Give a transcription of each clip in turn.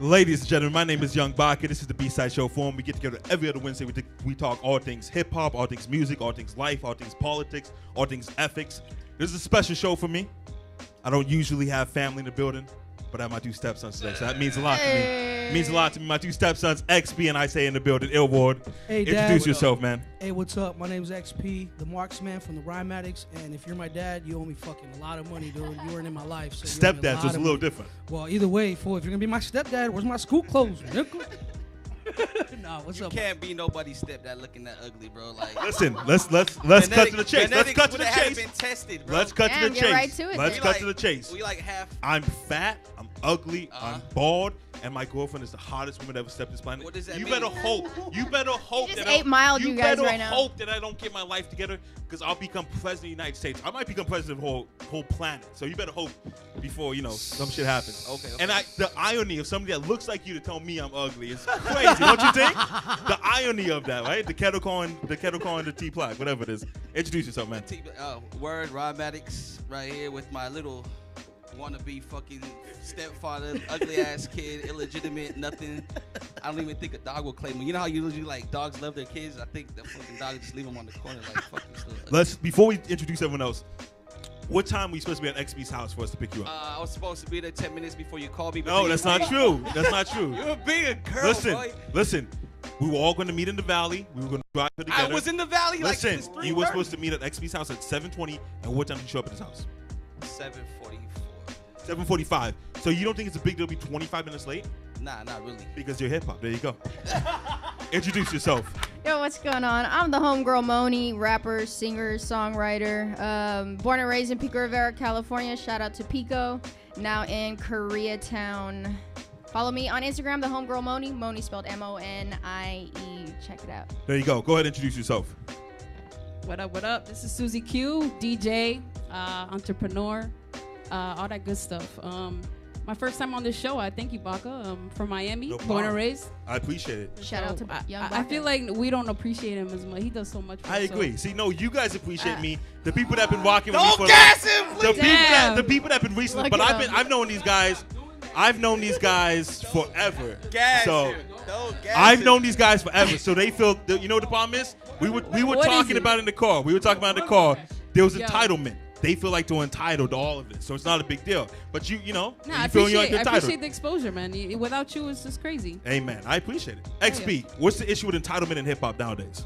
Ladies and gentlemen, my name is Young BACA. This is the B-Side Show Forum. We get together every other Wednesday. We talk all things hip-hop, all things music, all things life, all things politics, all things ethics. This is a special show for me. I don't usually have family in the building, but I have my two stepsons today, so that means a lot to me. It means a lot to me. My two stepsons, XP and I say in the building, Ill Ward. Hey, Introduce Dad, yourself, man. Hey, what's up? My name's XP, the Marxman from the Rhymatics, and if you're my dad, you owe me fucking a lot of money, dude. You weren't in my life. So Stepdad, so it's a little different. Well, either way, fool, if you're gonna be my stepdad, where's my school clothes, nigga? Nah, what's up? You can't be nobody's stepdad looking that ugly, bro. Like, listen, let's cut to the chase. Let's cut to the chase. Been tested, bro. Let's cut to the chase. Right to it, let's cut to the chase. We like half. I'm fat. I'm ugly. I'm bald. And my girlfriend is the hottest woman that ever stepped this planet. What does that you mean? better hope. You better hope just that 8 Mile you guys right now. hope that I don't get my life together because I'll become president of the United States. I might become president of the whole planet. So you better hope before some shit happens. Okay. And the irony of somebody that looks like you to tell me I'm ugly is crazy. Don't you think? The irony of that, right? The kettle corn, the tea plaque, whatever it is. Introduce yourself, man. Word Rhymatics right here with my little wannabe fucking stepfather, ugly ass kid, illegitimate, nothing. I don't even think a dog will claim me. You know how usually like dogs love their kids? I think the fucking dog just leave them on the corner like fuck this little. Before we introduce everyone else, what time were you supposed to be at XB's house for us to pick you up? I was supposed to be there 10 minutes before you called me. No, that's not true. That's not true. You're being a girl, boy. Listen. We were all going to meet in the valley. We were going to drive together. I was in the valley. Listen, like you were supposed to meet at XB's house at 7:20. And what time did you show up at his house? 7:44. 7:45. So you don't think it's a big deal to be 25 minutes late? Nah, not really. Because you're hip hop. There you go. Introduce yourself. Yo, what's going on? I'm the Homegirl Monie, rapper, singer, songwriter. Born and raised in Pico Rivera, California. Shout out to Pico. Now in Koreatown. Follow me on Instagram, the Homegirl Monie. Monie spelled M-O-N-I-E. Check it out. There you go. Go ahead and introduce yourself. What up, what up? This is Suzy Q, DJ, entrepreneur, all that good stuff. My first time on this show, I thank you, BACA, from Miami, No born and raised. I appreciate it. Shout out to Young BACA. I feel like we don't appreciate him as much. He does so much for us. I agree. See, no, you guys appreciate me. The people that have been rocking with me Don't for gas him, please. the people that have been recently, Look but at him. I've known these guys. I've known these guys forever. Gas so him. Don't gas I've him. known these guys forever. So they feel. You know what the problem is? We were What is talking it? about in the car. We were talking about in the car. There was Yo. entitlement. They feel like they're entitled to all of it. So it's not a big deal. But you know, Nah, I you feel like appreciate, you're I entitled. appreciate the exposure, man. Without you, it's just crazy. Amen. I appreciate it. XB, what's the issue with entitlement in hip hop nowadays?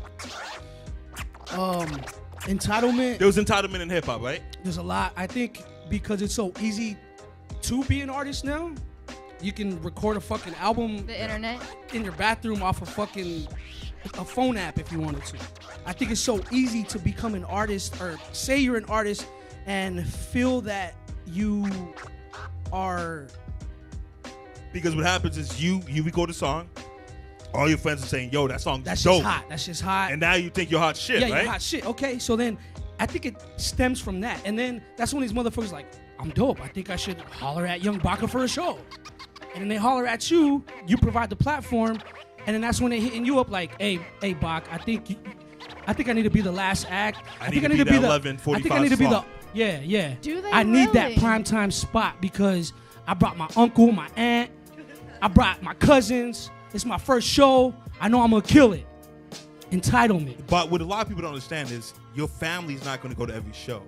Entitlement. There was entitlement in hip hop, right? There's a lot. I think because it's so easy to be an artist now, you can record a fucking album The internet. in your bathroom off of fucking a phone app if you wanted to. I think it's so easy to become an artist or say you're an artist and feel that you are. Because what happens is you record a song, all your friends are saying, "Yo, that song's That's dope," just hot. That's just hot. and now you think you're hot shit, yeah, right? you're hot shit. Okay, so then I think it stems from that, and then that's when these motherfuckers like, I'm dope. I think I should holler at Young BACA for a show, and then they holler at you. You provide the platform, and then that's when they hitting you up like, "Hey, BAC, I think I need to be the last act. I think I need to be that 11:45 I think I need to be the slot." yeah. Do they I need that really? primetime spot because I brought my uncle, my aunt, I brought my cousins. It's my first show. I know I'm gonna kill it. Entitlement. But what a lot of people don't understand is your family's not going to go to every show.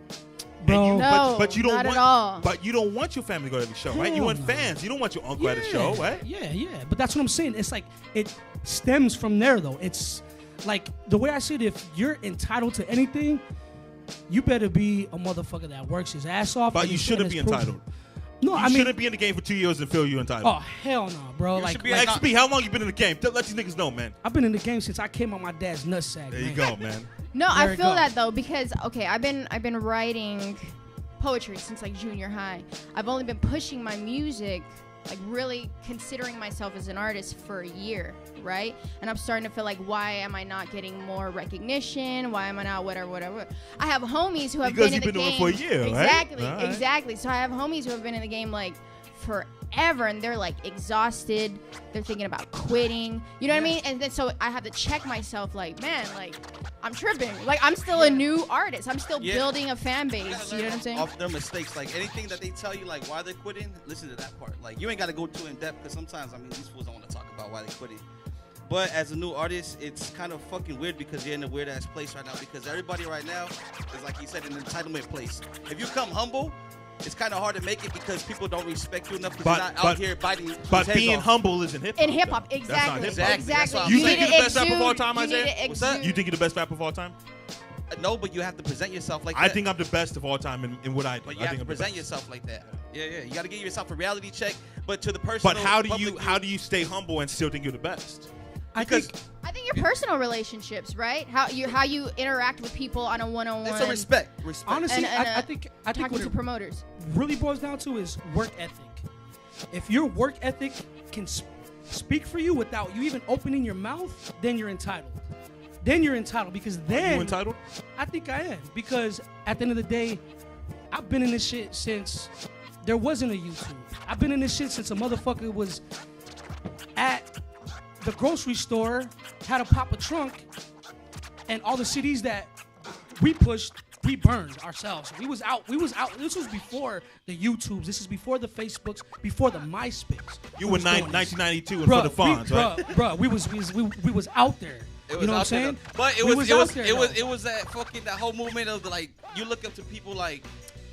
Bro. And you, No, but you don't not want, at all. But you don't want your family to go to every show, right? You Hell want no. fans. You don't want your uncle at a show, right? Yeah. But that's what I'm saying. It's like it stems from there, though. It's like the way I see it. If you're entitled to anything, you better be a motherfucker that works his ass off. But and you shouldn't be it's proven. entitled. No, You I mean, shouldn't be in the game for 2 years and feel you're entitled. oh hell no, bro. You Like, should be like, XP, how long you been in the game? Let these niggas know, man. I've been in the game since I came on my dad's nutsack. There you man. go, man. No, There I it feel goes. that though because I've been writing poetry since like junior high. I've only been pushing my music, like really considering myself as an artist for a year, right? And I'm starting to feel like, why am I not getting more recognition? Why am I not whatever? I have homies who have Because been in you've the been game doing it for a year, right? exactly, All right. exactly. So I have homies who have been in the game like forever, and they're like exhausted. They're thinking about quitting. You know what I mean? And then so I have to check myself, like, man, like I'm tripping. Like I'm still a new artist. I'm still building a fan base. You know what I'm saying? Off their mistakes, like anything that they tell you, like why they're quitting, listen to that part. Like you ain't got to go too in depth because sometimes, I mean, these fools don't want to talk about why they quitting. But as a new artist, it's kind of fucking weird because you're in a weird ass place right now because everybody right now is, like you said, in an entitlement place. If you come humble, it's kind of hard to make it because people don't respect you enough because you're not out here biting. But being humble isn't hip hop. In hip hop, exactly. Exactly. You think you're the best rapper of all time, Isaiah? What's that? You think you're the best rapper of all time? No, but you have to present yourself like that. I think I'm the best of all time in what I do. But you have to present yourself like that. Yeah. You got to give yourself a reality check. But to the person. But how do you stay humble and still think you're the best? I think your personal relationships, right? How you interact with people on a one-on-one. It's a respect. Honestly, I think talking what to it promoters really boils down to is work ethic. If your work ethic can speak for you without you even opening your mouth, then you're entitled. Because then Are you entitled? I think I am, because at the end of the day, I've been in this shit since there wasn't a YouTube. I've been in this shit since a motherfucker was at the grocery store, had to pop a trunk, and all the CDs that we pushed, we burned ourselves. We was out. This was before the YouTubes. This is before the Facebooks, before the MySpace. You were 1992 and for the Fonz, right? Bruh, we was out there. It was you know what I'm out there, saying? but it was that whole movement of like you look up to people like,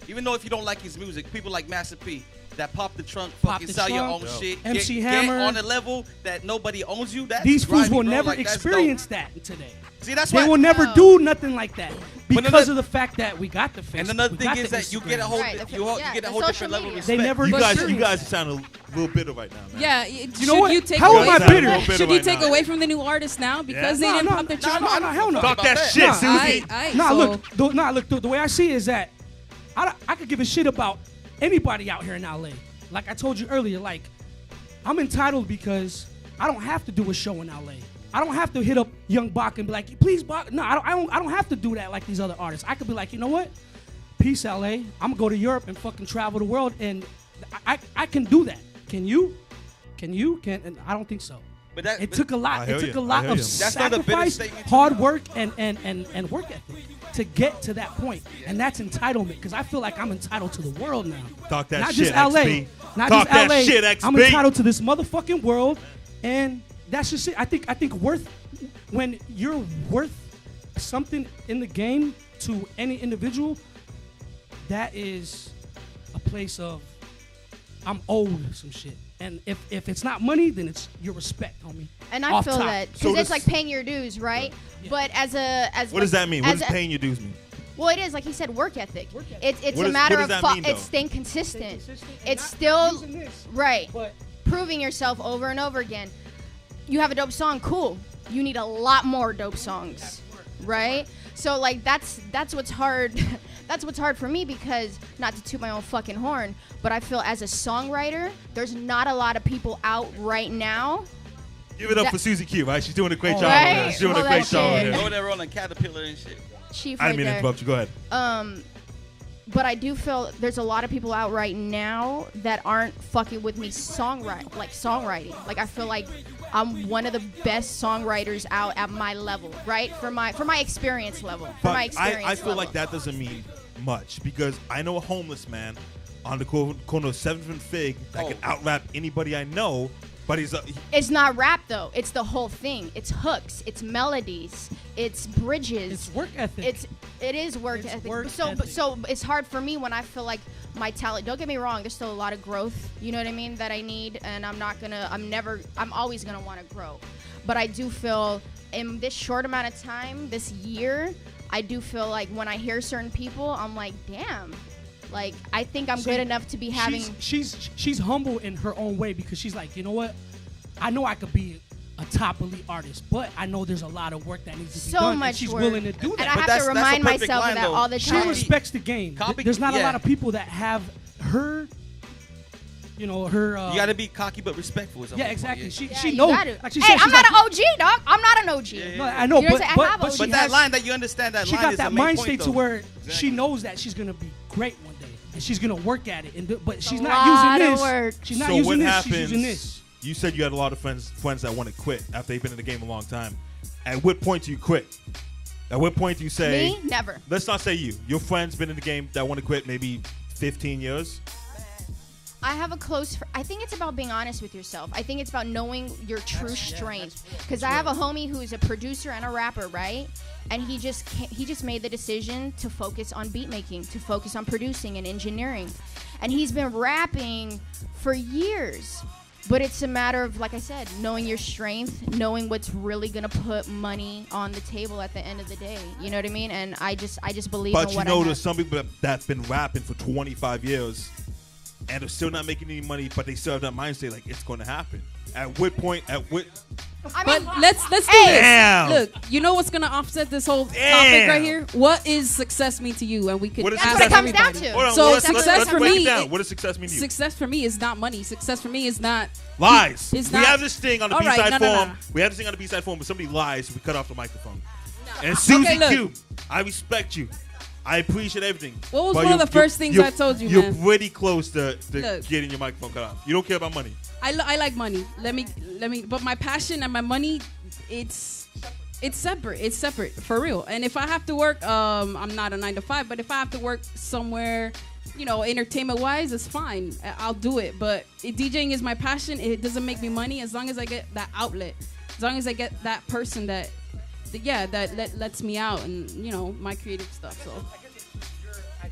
even though if you don't like his music, people like Master P that pop the trunk, fucking sell your own shit, MC Hammer, get on a level that nobody owns you. These fools will never experience that today. See, that's why they will never do nothing like that because of the fact that we got the Facebook. And another thing is that you get a whole different level of respect. They never. You guys sound a little bitter right now, man. Yeah, you know what? How am I bitter? Should you take away from the new artists now because they didn't pop the trunk? No, hell no. Talk that shit, Suzy. Look. The way I see it is that I could give a shit about anybody out here in LA. Like I told you earlier, like I'm entitled because I don't have to do a show in LA. I don't have to hit up Young BACA and be like, please BACA. No, I don't have to do that like these other artists. I could be like, you know what? Peace, LA. I'm gonna go to Europe and fucking travel the world, and I can do that. Can you? And I don't think so. But it took a lot. It took a lot of sacrifice, hard work, and work ethic to get to that point. And that's entitlement, because I feel like I'm entitled to the world now. Talk that Not shit, just LA. XB. Not Talk just that LA. shit, XB. I'm entitled to this motherfucking world, and that's just it. I think when you're worth something in the game to any individual, that is a place of I'm owed some shit. And if it's not money, then it's your respect, homie. And I feel that because it's like paying your dues, right? Yeah. But what does that mean? What does paying your dues mean? Well, it is like he said, work ethic. It's a matter of it's staying consistent. It's still right, proving yourself over and over again. You have a dope song, cool. You need a lot more dope songs, right? So like that's what's hard. That's what's hard for me, because not to toot my own fucking horn, but I feel as a songwriter, there's not a lot of people out right now. Give it up for Suzy Q, right? She's doing a great job. Right? She's doing a great job. Go there on a Caterpillar and shit. Chief, I didn't mean to interrupt you. Go ahead. But I do feel there's a lot of people out right now that aren't fucking with me songwriting. Like I feel like I'm one of the best songwriters out at my level, right? For my experience level. I feel like that doesn't mean much, because I know a homeless man on the corner of 7th and Fig that can out-rap anybody I know, but it's not rap though. It's the whole thing. It's hooks. It's melodies. It's bridges. It's work ethic. It is work ethic. So it's hard for me when I feel like my talent. Don't get me wrong. There's still a lot of growth. You know what I mean? That I need, and I'm always gonna want to grow. But I do feel in this short amount of time, this year, I do feel like when I hear certain people, I'm like, damn. Like, I think I'm good enough to be having. She's humble in her own way, because she's like, you know what? I know I could be a top elite artist, but I know there's a lot of work that needs to be done. So much and she's work. willing to do that. And I have to remind myself of that all the time. She respects the game. There's not a lot of people that have her. You know, her. You gotta be cocky but respectful. Yeah, exactly. She knows. Like I'm not an OG, dog. I'm not an OG. No, I know, but that line that you understand, that she line got is that the main mind point, state though. to where she knows that she's gonna be great one day. and she's gonna work at it. But she's a not lot using of this. work. She's not So using what this. happens? She's using this. You said you had a lot of friends that want to quit after they've been in the game a long time. At what point do you quit? At what point do you say? Me? Never. Let's not say you. Your friend's been in the game that want to quit maybe 15 years. I have a close I think it's about being honest with yourself. I think it's about knowing your true strength. Because I have a homie who's a producer and a rapper, right? And he just made the decision to focus on beat making, to focus on producing and engineering. And he's been rapping for years. But it's a matter of, like I said, knowing your strength, knowing what's really gonna put money on the table at the end of the day. You know what I mean? And I just believe in what I have. But you know, there's some people that's been rapping for 25 years and they're still not making any money, but they still have that mindset like it's going to happen. At what point? But let's do this. Damn. Look, you know what's gonna offset this whole topic right here? What is success mean to you? And we could What ask is That's what it success comes everybody. down to. Hold on, So let's success for break me- it down. What does success mean to you? Success for me is not money. Success for me is not Lies. It's We not- have this thing on the All right, B-side no. forum. We have this thing on the B-side forum, but somebody lies, we cut off the microphone. And Suzy look. Q, I respect you. I appreciate everything. What was But one of you- the first things you're- I told you, You're man? pretty close to Look. getting your microphone cut off. You don't care about money. I like money. Let me. But my passion and my money, it's separate. It's separate for real. And if I have to work, I'm not a 9 to 5. But if I have to work somewhere, you know, entertainment wise, it's fine. I'll do it. But DJing is my passion. It doesn't make me money as long as I get that outlet. As long as I get that person that lets me out and you know my creative stuff. So.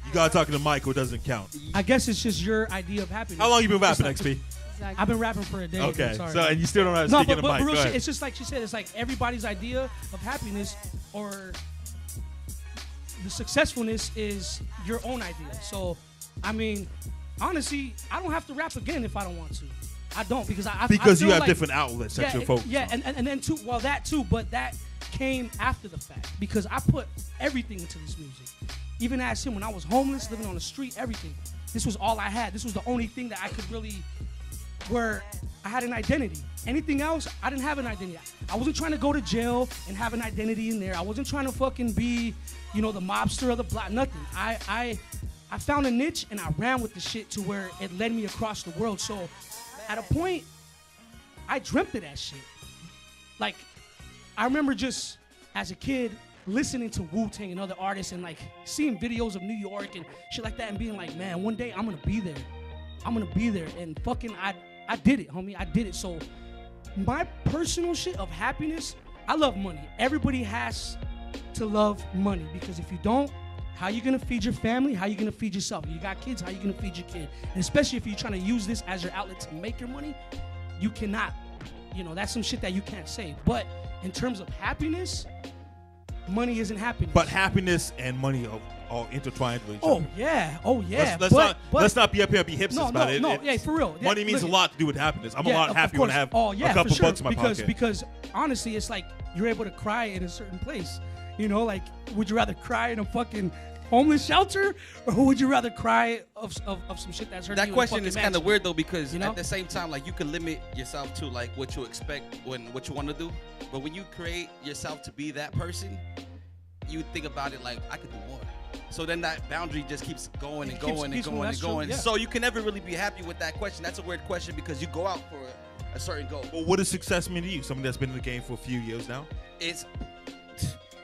You gotta talk to the mic, or it doesn't count. I guess it's just your idea of happiness. How long you been rapping, XP? Exactly. I've been rapping for a day. Okay, Sorry. so and you still don't know how to No, speak but in the mic. real Go shit, ahead. it's just like she said. It's like everybody's idea of happiness or the successfulness is your own idea. So, I mean, honestly, I don't have to rap again if I don't want to. I don't because I Because feel you have like, different outlets that you're focused yeah, on. and then too. Well, that too, but that came after the fact because I put everything into this music. Even as him when I was homeless, living on the street, everything. This was all I had. This was the only thing that I could really, where I had an identity. Anything else, I didn't have an identity. I wasn't trying to go to jail and have an identity in there. I wasn't trying to fucking be, you know, the mobster of the block. Nothing. I found a niche and I ran with the shit to where it led me across the world. So, at a point, I dreamt of that shit. Like, I remember just as a kid listening to Wu-Tang and other artists and like seeing videos of New York and shit like that and being like, man, one day I'm gonna be there. I'm gonna be there. And fucking I did it, homie. I did it. So my personal shit of happiness, I love money. Everybody has to love money because if you don't, how you gonna feed your family? How you gonna feed yourself? You got kids, how you gonna feed your kid? And especially if you're trying to use this as your outlet to make your money, you cannot. You know, that's some shit that you can't say. But in terms of happiness, money isn't happiness. But happiness and money are intertwined with each other. Oh yeah. Let's not be up here and be hipsters about it. Yeah, for real. Money means a lot to do with happiness. I'm a lot of happier when I have course. a couple bucks in my pocket. Because honestly, it's like you're able to cry in a certain place. You know, like would you rather cry in a fucking homeless shelter, or would you rather cry of some shit that's hurting you? That question is kind of mansion? weird though because You know? at the same time, like you can limit yourself to like what you expect when what you want to do, but when you create yourself to be that person, you think about it like I could do more. So then that boundary just keeps going and going and keeps going moving. and That's true, going. yeah. So you can never really be happy with that question. That's a weird question because you go out for a certain goal. Well, what does success mean to you? Somebody that's been in the game for a few years now?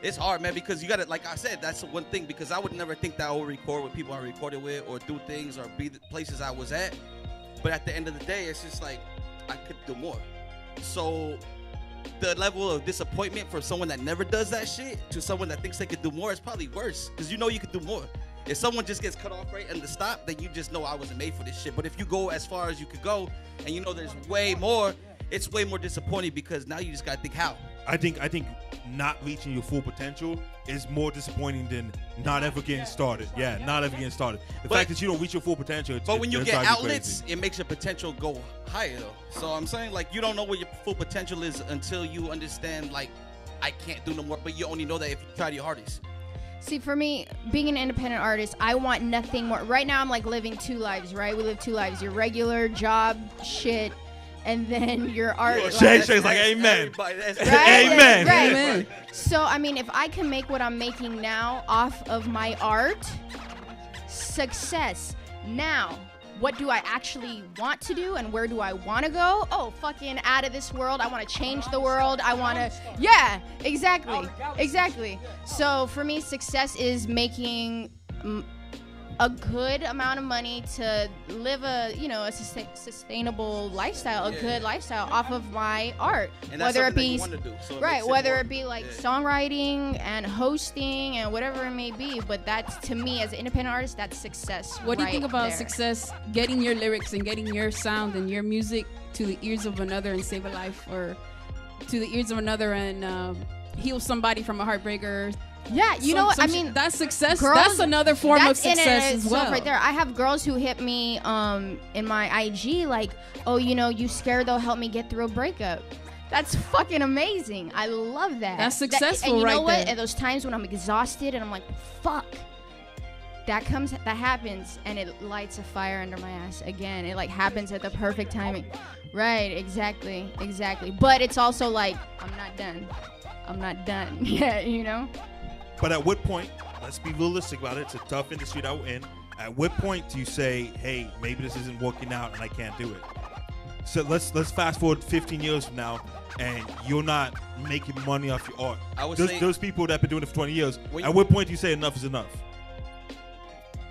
It's hard, man, because you got to, like I said, that's one thing, because I would never think that I would record with people I recorded with or do things or be the places I was at. But at the end of the day, it's just like, I could do more. So the level of disappointment for someone that never does that shit to someone that thinks they could do more is probably worse, because you know you could do more. If someone just gets cut off right in the stop, then you just know I wasn't made for this shit. But if you go as far as you could go and you know there's way more, it's way more disappointing because now you just got to think how. I think not reaching your full potential is more disappointing than not ever getting started. Yeah, not ever getting started. The fact that you don't reach your full potential. But when you it get drives you outlets, crazy. it makes your potential go higher though. So I'm saying like you don't know what your full potential is until you understand like I can't do no more. But you only know that if you try your hardest. See, for me, being an independent artist, I want nothing more. Right now, I'm like living two lives, right? We live two lives. Your regular job shit, and then your art life. Shay's like, amen. Right? Amen. Right. Amen. So, I mean, if I can make what I'm making now off of my art, success. Now, what do I actually want to do and where do I want to go? Oh, fucking out of this world. I want to change the world. I want to, yeah, exactly. So for me, success is making a good amount of money to live a sustainable lifestyle, good lifestyle off of my art. And that's whether it be whether it be like songwriting and hosting and whatever it may be. But that's, to me, as an independent artist, that's success. What do you think about there. success? Getting your lyrics and getting your sound and your music to the ears of another and save a life, or to the ears of another and heal somebody from a heartbreaker. Yeah, you know what? I mean, that's success. Girls, that's another form of success as well. Right there. I have girls who hit me in my IG like, oh, you scared they'll help me get through a breakup. That's fucking amazing. I love that. That's successful, and you right know what? there. At those times when I'm exhausted and I'm like, fuck, that happens, and it lights a fire under my ass again. It like happens at the perfect timing. Right, exactly. But it's also like, I'm not done. Yeah, But at what point, let's be realistic about it, it's a tough industry that we're in. At what point do you say, hey, maybe this isn't working out and I can't do it? So let's fast forward 15 years from now and you're not making money off your art. I would say those people that have been doing it for 20 years, at what point do you say enough is enough?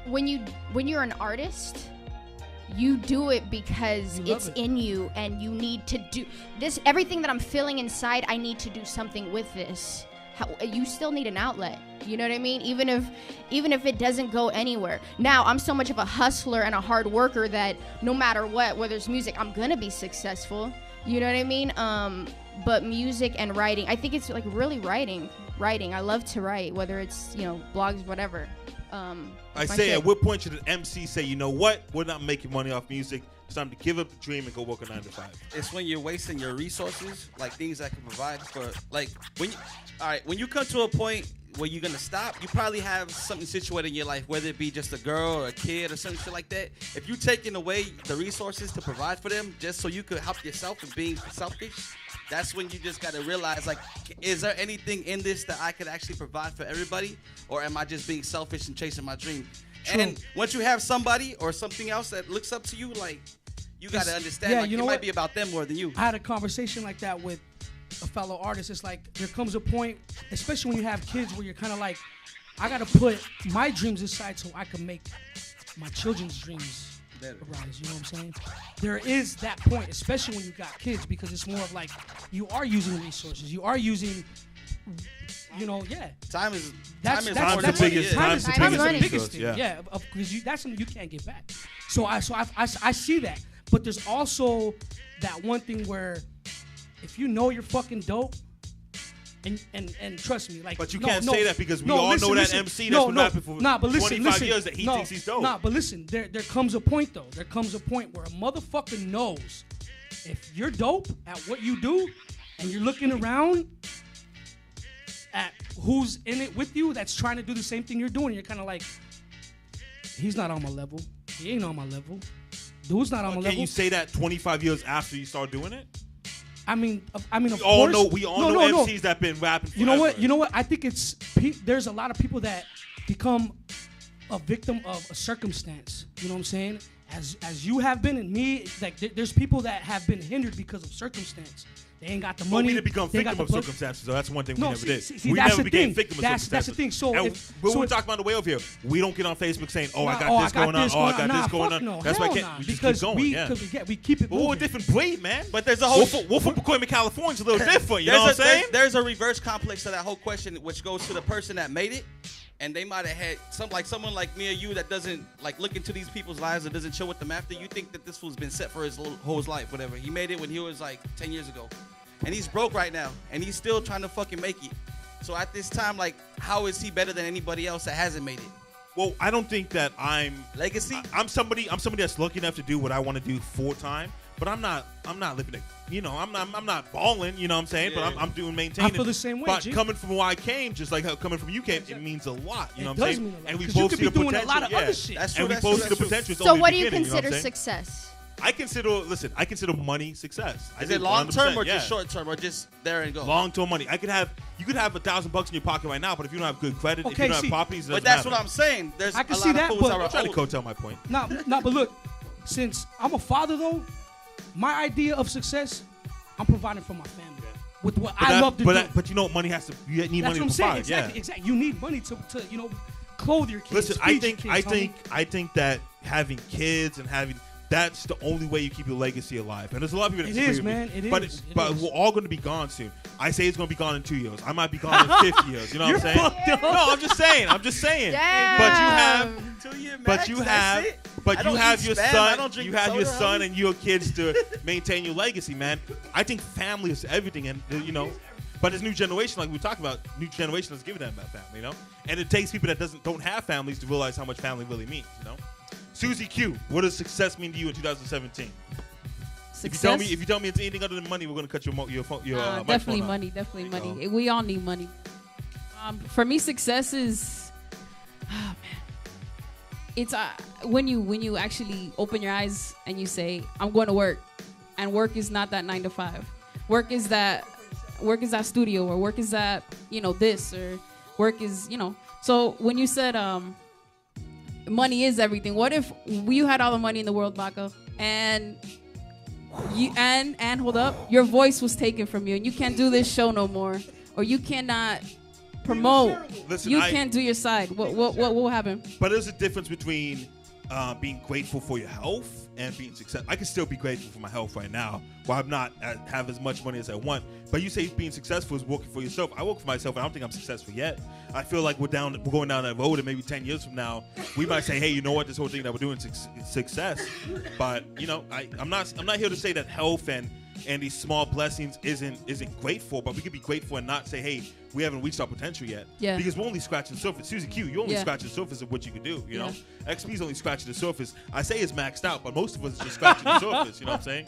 When you're an artist, you do it because it's in you and you need to do this. Everything that I'm feeling inside, I need to do something with this. You still need an outlet, you know what I mean? Even if it doesn't go anywhere. Now, I'm so much of a hustler and a hard worker that no matter what, whether it's music, I'm gonna be successful. You know what I mean? But music and writing, I think it's like really writing. I love to write, whether it's blogs, whatever. I say, at what point should an MC say, you know what? We're not making money off music. It's time to give up the dream and go work a 9 to 5. It's when you're wasting your resources, like things that can provide for, like, when you come to a point where you're gonna stop, you probably have something situated in your life, whether it be just a girl or a kid or some shit like that. If you're taking away the resources to provide for them just so you could help yourself and being selfish, that's when you just gotta realize, like, is there anything in this that I could actually provide for everybody, or am I just being selfish and chasing my dream? True. And once you have somebody or something else that looks up to you, like, you got to understand, it might be about them more than you. I had a conversation like that with a fellow artist. It's like there comes a point, especially when you have kids, where you're kind of like, I got to put my dreams aside so I can make my children's dreams arise. You know what I'm saying? There is that point, especially when you got kids, because it's more of like you are using resources. You are using, Time is the biggest thing. Yeah, because that's something you can't get back. So I see that. But there's also that one thing where if you know you're fucking dope, and trust me, like. But you can't say that because we all know that MC that's been rapping for 25 years that he thinks he's dope. But listen, there comes a point though. There comes a point where a motherfucker knows if you're dope at what you do, and you're looking around at who's in it with you that's trying to do the same thing you're doing, you're kind of like, he's not on my level. He ain't on my level. Dude's not on my level. Can you say that 25 years after you start doing it? I mean, of course. We all know MCs that been rapping forever. You know what? I think there's a lot of people that become a victim of a circumstance. You know what I'm saying? As you have been, and me, like there's people that have been hindered because of circumstance. They ain't got the money. We didn't become victim of circumstances, so that's one thing we never did. See, we never became victim of circumstances. That's the thing. So when we talk about the way over here, we don't get on Facebook saying, "Oh, I got this going on. Oh, I got this going on." No, that's why we just keep going. We keep it moving. We're a different breed, man. But there's a whole Wolf from Pacoima, California is a little different. You know what I'm saying? There's a reverse complex to that whole question, which goes to the person that made it. And they might have had someone like me or you that doesn't like look into these people's lives and doesn't chill with them after. You think that this fool's been set for his whole life, whatever. He made it when he was like 10 years ago. And he's broke right now. And he's still trying to fucking make it. So at this time, like, how is he better than anybody else that hasn't made it? Well, I don't think that I'm legacy. I'm somebody that's lucky enough to do what I want to do full time. But I'm not living it. I'm not balling. You know what I'm saying? Yeah. But I'm doing maintaining. I feel the same way. But coming from where I came, just like how coming from you came, it means a lot. You know what I'm saying? Mean a lot, and we both see the potential. A lot of other shit. That's true. And we both see the potential. So what do you consider success? I consider money success. Is it long term or yeah. just short term or just there and go? Long term money. You could have $1,000 in your pocket right now, but if you don't have good credit, if Okay, you don't see, have properties, it But doesn't that's matter. what I'm saying. There's I can a see lot that, of fools but- that I'm trying to are coattail my point. No, but look, since I'm a father though, my idea of success, I'm providing for my family with what I love to do. But you know, money has to. You need That's money what I'm to saying. provide. Exactly. You need money to clothe your kids. Listen, feed your kids, I think that having kids and that's the only way you keep your legacy alive. And there's a lot of people that It disagree is, with man. me. It but is. It but is. we're all going to be gone soon. I say it's going to be gone in 2 years. I might be gone in 50 years. You know what I'm saying? fucked up. No, I'm just saying. Damn. 2 year max. But you have your son. You have your son and your kids to maintain your legacy, man. I think family is everything, and But this new generation, like we talked about, new generation is giving them that family, And it takes people that don't have families to realize how much family really means, Suzy Q, what does success mean to you in 2017? Success. If you tell me it's anything other than money, we're gonna cut your microphone definitely off. money. Definitely There you money. We all need money. For me, success is, man, it's when you actually open your eyes and you say, I'm going to work, and work is not that 9 to 5. Work is that studio, or work is that this, or work is So when you said money is everything, what if you had all the money in the world, BACA, and hold up, your voice was taken from you and you can't do this show no more, or you cannot promote. Listen, you can't do your side. What will happen? But there's a difference between being grateful for your health and being successful. I can still be grateful for my health right now, while I'm not have as much money as I want. But you say being successful is working for yourself. I work for myself, and I don't think I'm successful yet. I feel like we're going down that road, and maybe 10 years from now, we might say, hey, you know what, this whole thing that we're doing is success. But I'm not here to say that health and these small blessings isn't grateful, but we could be grateful and not say, hey, we haven't reached our potential yet. Yeah. Because we're only scratching the surface. Suzy Q, you only Yeah. scratch the surface of what you can do, you know? Yeah. XP's only scratching the surface. I say it's maxed out, but most of us are just scratching the surface, you know what I'm saying?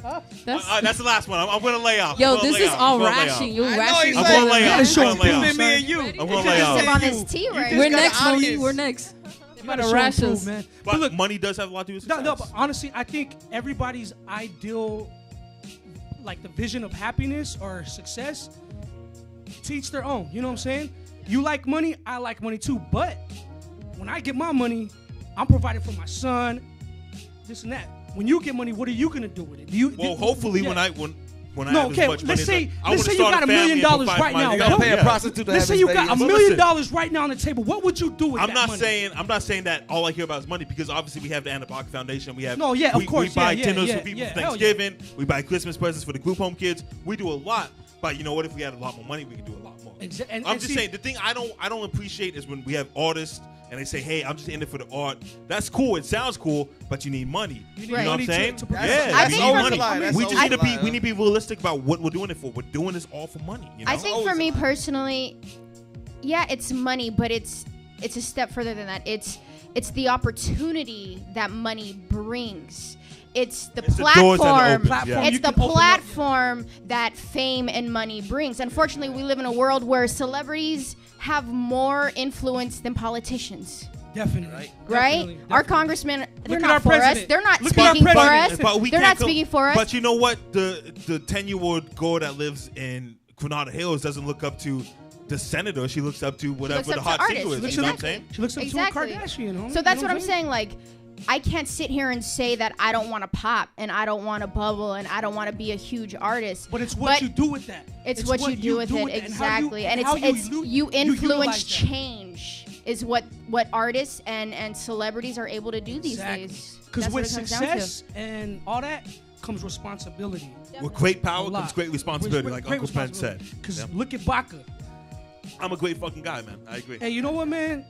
That's the last one. I'm going to lay out. Yo, I'm gonna this lay is out. all I'm gonna lay rashing. out. You're I know, rashing. he's I'm like- going to lay out. It's I'm going to lay showing out. proof, me and you. I'm going to lay Sip out. on this tea right just We're got next, an Monie. audience. We're next. You gotta better show rash proof, us. man. But look, money does have a lot to do with success. no, but honestly, I think everybody's ideal, like the vision of happiness or success, to each their own. You know what I'm saying? You like money, I like money too. But when I get my money, I'm providing for my son, this and that. When you get money, what are you gonna do with it? Well, hopefully when I No, have okay, as much money let's say- as I let's wanna say you start got a $1 million family and provide right for my now. family. You gotta pay a Yeah. prostitute to Let's have say his you baby. got $1 But million listen, right now on the table. What would you do with I'm that not money? saying that all I hear about is money, because obviously we have the Anna Bach Foundation. We have No, yeah, of we course, buy yeah, dinners yeah, for people yeah, for hell yeah. Thanksgiving. We buy Christmas presents for the group home kids. We do a lot. But you know what? If we had a lot more money, we could do a lot more. I'm just saying, the thing I don't appreciate is when we have artists and they say, "Hey, I'm just in it for the art." That's cool. It sounds cool, but you need money. You know what I'm money saying? to provide. Yeah, I we think need for money. me- That's We just always need to be. lie, We need to be realistic about what we're doing it for. We're doing this all for money. You know? I think for me personally, yeah, it's money, but it's a step further than that. It's the opportunity that money brings. It's the It's the doors that platform. opens, yeah. You It's the can open up- platform that fame and money brings. Unfortunately, we live in a world where celebrities have more influence than politicians. Definitely. Right? Definitely. Our congressmen, they're Look at our not for us. president. They're not Look at our speaking for president. us. But we They're can't not speaking for us. But you know what? The 10-year-old girl that lives in Granada Hills doesn't look up to the senator. She looks up to whatever looks the up to hot artists. single is. Looks You know up what I'm saying? She looks up Exactly. to a Kardashian. Homie. So that's You what know I'm saying. Like, I can't sit here and say that I don't want to pop and I don't want to bubble and I don't want to be a huge artist. But it's what you do with that. It's what you do with it, and how exactly. And how it's you utilize influence that. change is what artists and celebrities are able to do these days. Because That's what with it comes down to. success and all that comes responsibility. With great power A lot. comes great responsibility, like Uncle Ben said. Because Yeah. look at BACA. I'm a great fucking guy, man. I agree. Hey, you know what, man?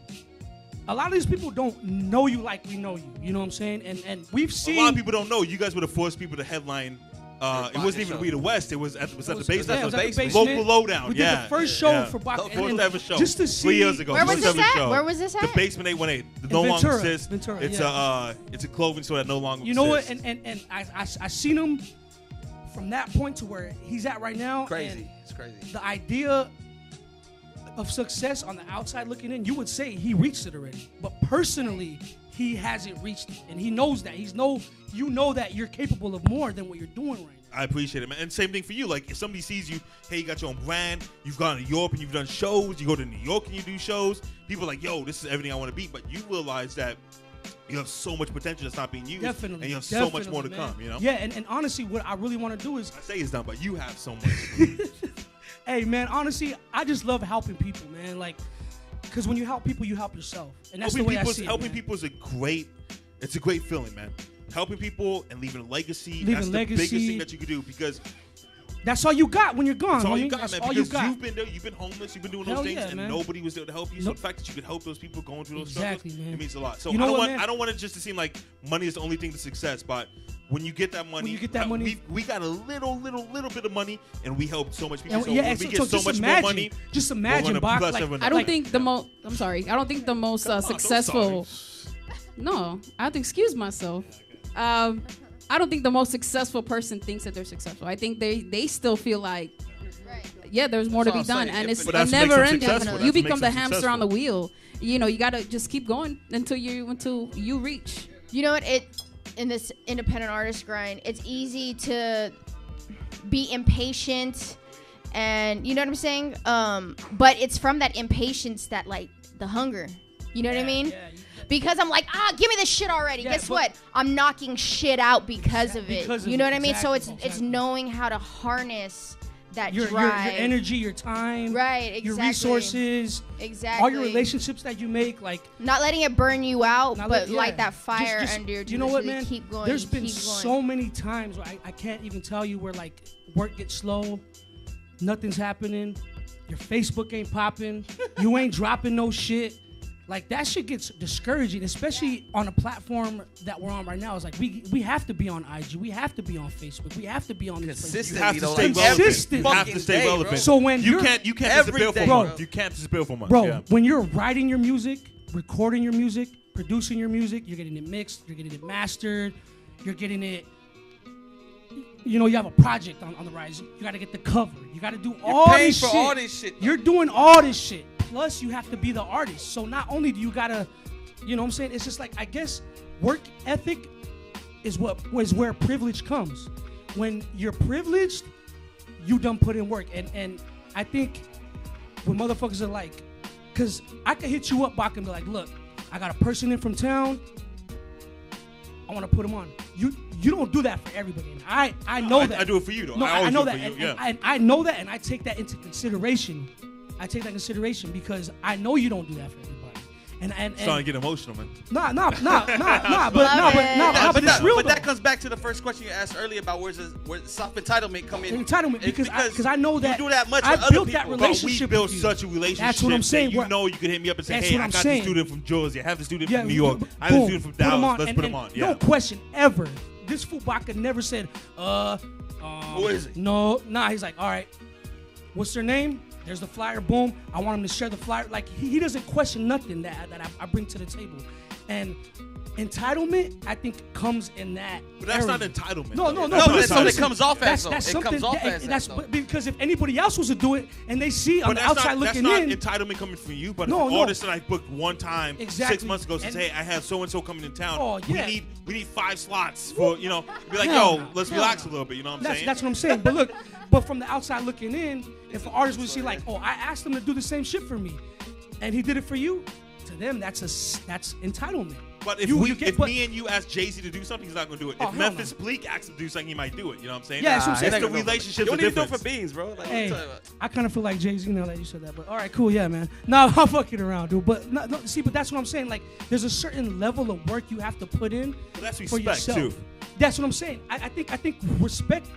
A lot of these people don't know you like we know you. You know what I'm saying? And we've A seen lot of people don't know. You guys were the first people to headline. It wasn't even We the West. It was at the basement. yeah, it was at the basement. Local Lowdown. We did yeah. the first show yeah. for BACA. The first ever show. Just to see 3 years ago. Where was first this ever at? show. Where was this The at? Basement 818. In No longer Ventura. exists. Ventura, It's yeah. a clothing store that no longer You know what? exists. And I seen him from that point to where he's at right now. Crazy. And It's crazy. the idea, of success on the outside looking in, you would say he reached it already. But personally, he hasn't reached it, and he knows that. You know that you're capable of more than what you're doing right now. I appreciate it, man. And same thing for you. Like, if somebody sees you, hey, you got your own brand, you've gone to Europe and you've done shows, you go to New York and you do shows, people are like, yo, this is everything I want to be. But you realize that you have so much potential that's not being used. Definitely. And you have so much more to man. come, you know? Yeah, and honestly, what I really want to do is... I say it's done, but you have so much. Hey, man, honestly, I just love helping people, man. Like, because when you help people, you help yourself. And that's the way I see it, helping man. people is a great feeling, man. Helping people and leaving a legacy, that's the biggest thing that you can do, because that's all you got when you're gone. that's all you homie. got, That's man. all Because you got. you've been homeless, you've been doing Hell those things, yeah, and man. nobody was there to help you. So Nope. the fact that you could help those people going through those Exactly, struggles, man. it means a lot. So You know I what, man? don't want it just to seem like money is the only thing to success, but when you get that money, we got a little bit of money, and we helped so much people. And, So yeah, when we get so much more money, just we're imagine, gonna Bach, bless like, everyone. I don't think the most. I'm sorry. I don't think the most Come on, successful. sorry. No, I have to excuse myself. I don't think the most successful person thinks that they're successful. I think they still feel like, yeah, there's more That's to all be I'm done, saying. and it's But that's what never makes them ending. successful. You That's what become the makes them hamster on the successful. wheel. You know, you gotta just keep going until you reach. You know what? In this independent artist grind, it's easy to be impatient, and you know what I'm saying. But it's from that impatience that, like, the hunger. You know what I mean? Yeah, Because I'm like, give me this shit already. Yeah, Guess but- what? I'm knocking shit out because of it. Because of You know it, what I mean? So exactly, it's knowing how to harness that your drive. energy, your time, Right, your exactly. resources, Exactly. all your relationships that you make, like. Not letting it burn you out, Not but let- light yeah. that fire Just- under your you know what, man? Keep going. There's been keep going. so many times where I can't even tell you where, like, work gets slow, nothing's happening, your Facebook ain't popping, you ain't dropping no shit. Like, that shit gets discouraging, especially on a platform that we're on right now. It's like we have to be on IG, we have to be on Facebook, we have to be on these places. You have to though, stay like, relevant. consistent. You have to fucking stay day, relevant. bro. So when you you're- can't Every disappear for day, a month. bro. You can't disappear for a month. Bro, Yeah. when you're writing your music, recording your music, producing your music, you're getting it mixed, you're getting it mastered, you're getting it. You know, you have a project on the rise. You got to get the cover. You got to do all paying this for shit. all this shit, though. You're doing all this shit. Plus, you have to be the artist. So not only do you gotta, you know what I'm saying? It's just like, I guess work ethic is where privilege comes. When you're privileged, you done put in work. And I think when motherfuckers are like, because I can hit you up, Bach, and be like, look, I got a person in from town. I want to put him on. You don't do that for everybody. And I know that. I do it for you, though. No, I always know do it that. for you, yeah. And I know that, and I take that into consideration. I take that into consideration because I know you don't do that for everybody. And Starting to get emotional, man. but Love it. it's real. But that though. comes back to the first question you asked earlier about where self entitlement come in. Entitlement, It's because I know that you do that much I with other built that people. But we relationship built with you. such a relationship. That's what I'm saying. That you know you could hit me up and say, That's hey, what I I'm got saying. the student from Jersey. I have the student Yeah, from New York. I have the boom, student from put 'em Dallas. on. Let's And- put him and on. Yeah. No question ever. This fool Baka never said, Who is it? No, nah. He's like, all right, what's their name? There's the flyer. Boom. I want him to share the flyer. Like, he doesn't question nothing that I bring to the table. And entitlement, I think, comes in that. But that's area. not entitlement. No, though. no, no. No, but but listen, that's what it listen, comes off as, though. That's It something comes off as that's that, though. because if anybody else was to do it and they see on But the that's outside not, looking that's in, not entitlement coming from you, but No, an no. artist that I booked one time 6 Exactly. months ago says, And- hey, I have so and so coming in town. Oh, yeah. We need 5 slots for, you know, be like, Hell yo, no. let's Hell relax no. a little bit, you know what I'm that's saying? what I'm saying. But look, but from the outside looking in, if an artist would see like, oh, I asked him to do the same shit for me, and he did it for you, to them that's entitlement. But if me and you ask Jay-Z to do something, he's not going to do it. Oh, If hell Memphis Bleak asks him to do something, he might do it. You know what I'm saying? Yeah, that's what I'm saying. It's the You relationships don't are need to do it different. for beans, bro. Like, what you Hey, talking about? I kind of feel like Jay-Z now that you said that, but all right, cool, yeah, man. No, I'm fucking around, dude. But no, see, but that's what I'm saying. Like, there's a certain level of work you have to put in But that's for respect, yourself. too. That's what I'm saying. I think respect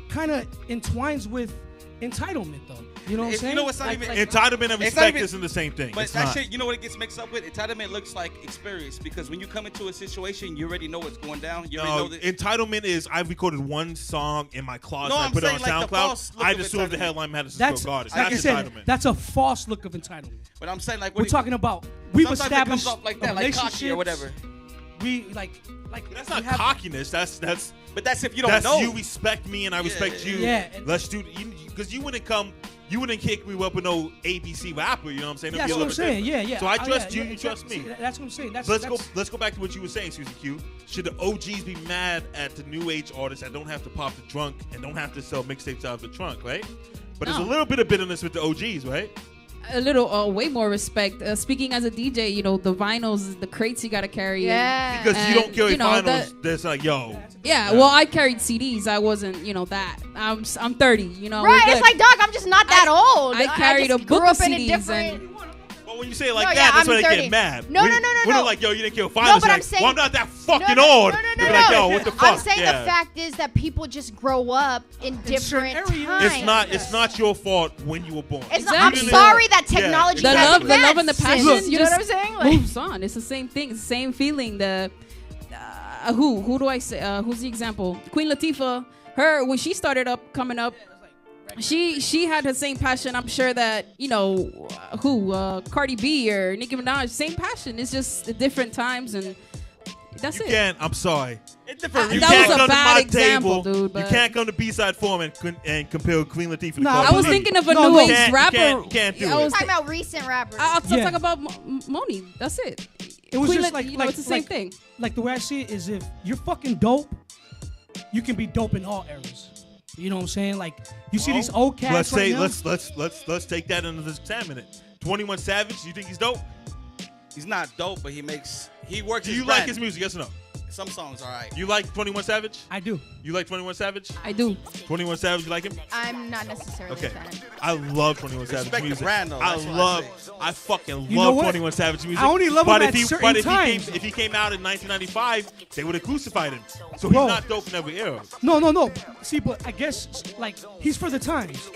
kind of entwines with entitlement, though. You know what I'm saying? You know what's not even Entitlement and It's respect not even- isn't the same thing. But It's that not. shit, you know what it gets mixed up with? Entitlement looks like experience because when you come into a situation, you already know what's going down. You already No, know that. entitlement is I've recorded one song in my closet. No, I I'm put it on saying, like, the false SoundCloud. look I of just assumed the entitlement. headline Madison that's Square Garden. like I That's said, entitlement. that's a false look of entitlement. But I'm saying like We're talking about we've sometimes it established comes off like a that, like cocky or relationship. whatever. We like That's we not have- cockiness. That's But that's if you don't that's know. you respect me and I respect you. Yeah, and- Let's do because you you wouldn't kick me up with no ABC rapper. You know what I'm saying? That's what I'm saying. Yeah. So I Oh, trust yeah, you. You trust me. That's what I'm saying. Let's go back to what you were saying, Suzy Q. Should the OGs be mad at the new age artists that don't have to pop the trunk and don't have to sell mixtapes out of the trunk, right? But there's a little bit of bitterness with the OGs, right? A little, way more respect. Speaking as a DJ, you know, the vinyls, the crates you gotta carry. Yeah. Because you don't carry you know, vinyls. That's like, yo. Yeah, well, I carried CDs. I wasn't, you know, that. I'm 30, you know. Right, we're it's good. like, dog, I'm just not that old. I carried just a book grew of up in a CDs different. But when you say it like No, that, yeah, that's I'm why they 30. get mad. No. We're not like, yo, you didn't kill vinyls. but I'm like, saying- well, I'm not that fucking No, old. no. They'd be like, yo, what the fuck? I'm saying the fact is that people just grow up in different certain times. areas. It's not your fault when you were born. It's not, Exactly. I'm sorry that technology Yeah, has exactly. The love and the advanced passion. since, you know what I'm just saying? Like, moves on. It's the same thing. It's the same feeling. Who do I say? Who's the example? Queen Latifah. Her when she started coming up. She had the same passion. I'm sure that Cardi B or Nicki Minaj, same passion. It's just different times and that's You it. can't. I'm sorry. It's different. You That can't was a come to bad my example, table. dude, You but- can't come to B-SIDE-FORUM and compare Queen Latifah to Nah, Cardi I was B. thinking of a No, new no. age You rapper. can't do I it. was talking about recent rappers. I'll Yeah. talk about Monie. That's it. It was Queen just Lat- like, you know, it's the same thing. Like the way I see it is, if you're fucking dope, you can be dope in all eras. You know what I'm saying? Like you see these old cats Let's right say now. let's take that and let's examine it. 21 Savage, you think he's dope? He's not dope, but he works. Do his you like brand. his music? Yes or no? Some songs are alright. You like 21 Savage? I do. You like 21 Savage? I do. 21 Savage, you like him? I'm not necessarily Okay. a fan. I love 21 Savage Respect the music. brand, though. That's what I say. I fucking You know love what? 21 Savage music. I only love but him if at he, certain but if times. if he came out in 1995, they would have crucified him. So Bro. he's not dope in every era. No. See, but I guess like he's for the times.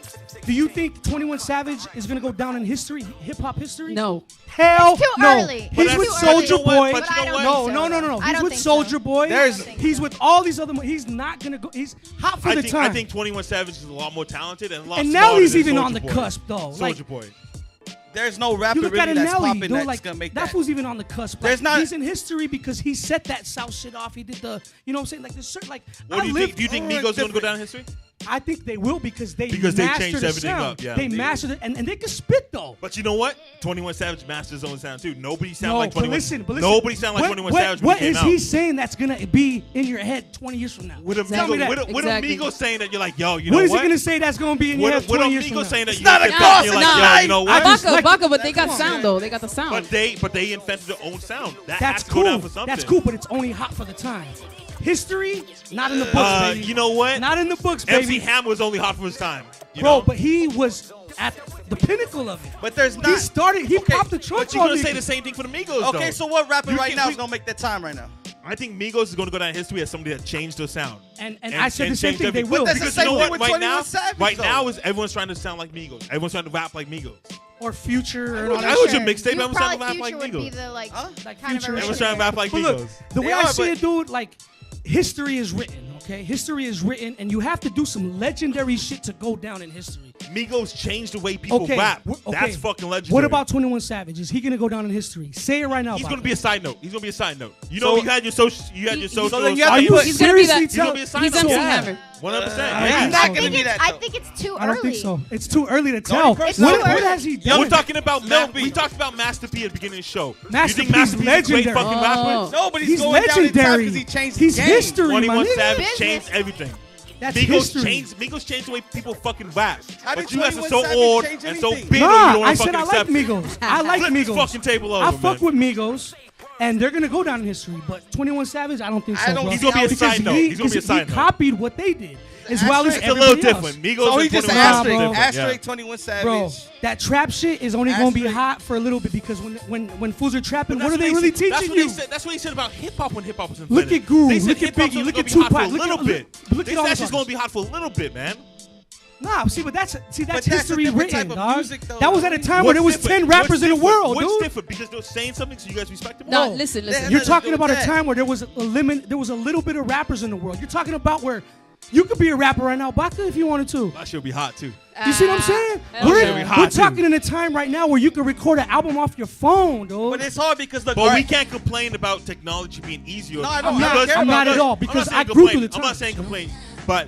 Do you think 21 Savage is gonna go down in history, hip hop history? No. Hell It's too no. early. But He's that's with too early. Soldier You know what? Boy. But you know what? No. I don't He's with think Soldier so. Boy. There's- He's with all these other. He's not gonna go. He's hot for the time. I think 21 Savage is a lot more talented and a lot and now smarter he's than even Soulja on the Boy. cusp though. Like Soulja Boy. There's no rapper you look really at that's Nelly, popping dude, that's like gonna make that that. fool's even on the cusp. There's Like, not- he's in history because he set that South shit off. He did the, you know what I'm saying? Like there's certain like. What do you think? Do you think Oh, Migos is going to go different. down in history? I think they will because they Because they mastered changed the everything sound. up, yeah. They They- mastered it, and they can spit though. But you know what? 21 Savage masters his own sound too. Nobody sound No, like 21. but listen. Nobody sound like 21 Savage when What he came is out. he saying that's gonna be in your head 20 years from now? With a Tell me that. Migos, Exactly. Migos saying that you're like, yo, you know What what? is he gonna say that's gonna be in your head What 20 a years from Migos now? saying that It's you not sit a back cross and you're like, in the yo, night. you know I what? just like- Baca, but they got Come on, sound man. though. They got the sound. But they invented their own sound. That That's has to go down cool. for something. That's cool, but it's only hot for the time. History, not in the books, baby. You know what? Not in the books, MC baby. Hammer was only hot for his time. You Bro, know? but he was at the pinnacle of it. But there's not. He started. He Okay, popped the trunk But you're on gonna me. say the same thing for the Migos, Okay, though. so what rapper You right can- now we- is gonna make that time right now? I think Migos is going to go down in history as somebody that changed their sound. And I said the same changed thing. They everything. will. But that's Because the you same know thing what? with Right 21 now, Savage, right though. now is everyone's trying to sound like Migos. Everyone's trying to rap like Migos. Or Future. And all I that was shit. your mixtape. You Everyone's trying to probably rap like Future would be Migos. the like Like kind Future. of Everyone's trying to rap like But Migos. look, the They way I are, see but- it, dude, like history is written. Okay, history is written, and you have to do some legendary shit to go down in history. Migos changed the way people Okay, rap. okay. That's fucking legendary. What about 21 Savage? Is he gonna go down in history? Say it right now. He's Baca. gonna be a side note. He's gonna be a side note. You know, So- you had your social. You had your social. so then you have Are to you put- He's gonna be that- seriously He's gonna tell- be a side He's note. MC Yeah. Hammer. 100%. I Yeah. think not so. gonna be that. I though. think it's too I don't early. think so. It's too early to tell. only person- What, It's too what early. has he Yo, done? we're talking about Lil we B. talked about Master P at the beginning of the show. Master you think P's Master P's a great legendary. fucking rapper? No, but he's He's going down in time legendary. because he changed He's the game. history, my 21 nigga. Savage Business. changed everything. That's Migos history. changed the way people fucking rap. How did But you guys are 21 so Savage old change and so anything? big. you Nah, don't I fucking said I like accept it. Migos. I like Flip this Migos. fucking table over, I man. fuck with Migos, and they're gonna go down in history. But 21 Savage, I don't think so. I don't bro. He's gonna be a Because side note. He's gonna be a because side he note. copied what they did, as well as It's It's a everybody little else. different. Migos So he and just 21 Nah, asterisk, bro. different, asterisk 21 Savage. Bro, that trap shit is only gonna be Asterisk. hot for a little bit because when fools are trapping, But what are that's they what really he said- teaching you? That's what he said about hip hop when hip hop was Look invented. at Guru, They said look at hip-hop Biggie, was look gonna at be hot for Tupac, a look little at- bit. look They at all said the it's just songs. gonna be hot for a little bit, man. Nah, see, but that's But that's a history different written, type of dog. music, though. That was at a time where What's there was different? 10 rappers What's in the different? world, What's dude. different? Because they're saying something, so you guys respect them? No, No. listen. They You're nothing to talking do about with a that. time where there was a little bit of rappers in the world. You're talking about where you could be a rapper right now, Baca, if you wanted to. That should be hot too. You see what I'm saying? Hell We're, yeah. Very hot, we're too. talking in a time right now where you can record an album off your phone, dude. But it's hard because look, But all we right, can't complain about technology being easier. No, I don't- I'm not, I don't care I'm about not that. at all I'm because not I saying grew complain. through the time. I'm not saying complain, but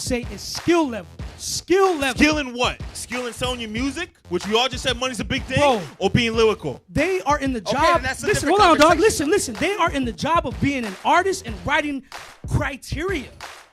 say is skill level. Skill level. Skill in what? Skill in selling your music, which we all just said money's a big thing, Bro. or being lyrical? They are in the Okay, job. then that's a Listen, different hold on, dog. conversation. Listen. They are in the job of being an artist and writing criteria.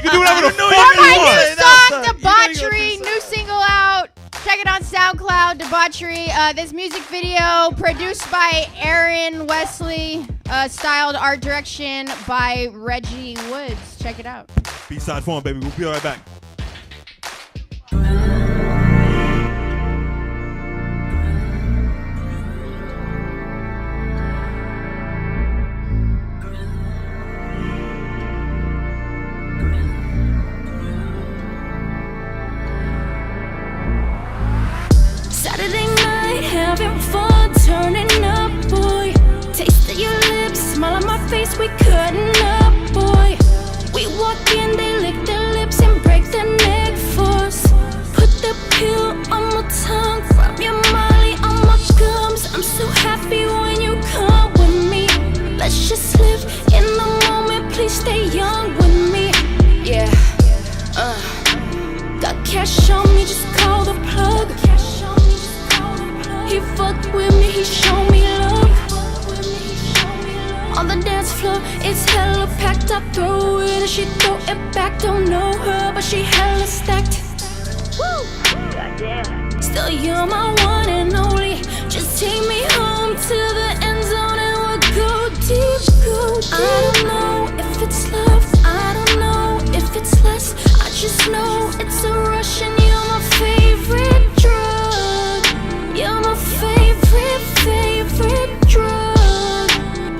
You can do whatever the For fuck my you want. new song, Debauchery, new single out. Check it on SoundCloud, Debauchery. This music video produced by Aaron Wesley, styled art direction by Reggie Woods. Check it out. B-side form, baby. We'll be right back. as we cutting up, boy. We walk in, they lick their lips and break their neck for us. Put the pill on my tongue, rub your molly on my gums. I'm so happy when you come with me. Let's just live in the moment, please stay young with me. Yeah, got cash on me, just call the plug. He fucked with me, he showed me love. On the dance floor, it's hella packed. I throw it and she throw it back. Don't know her, but she hella stacked. Woo! Goddamn. Still you're my one and only. Just take me home to the end zone and we'll go deep, go deep. I don't know if it's love, I don't know if it's less. I just know it's a rush and you're my favorite drug. You're my favorite, favorite drug.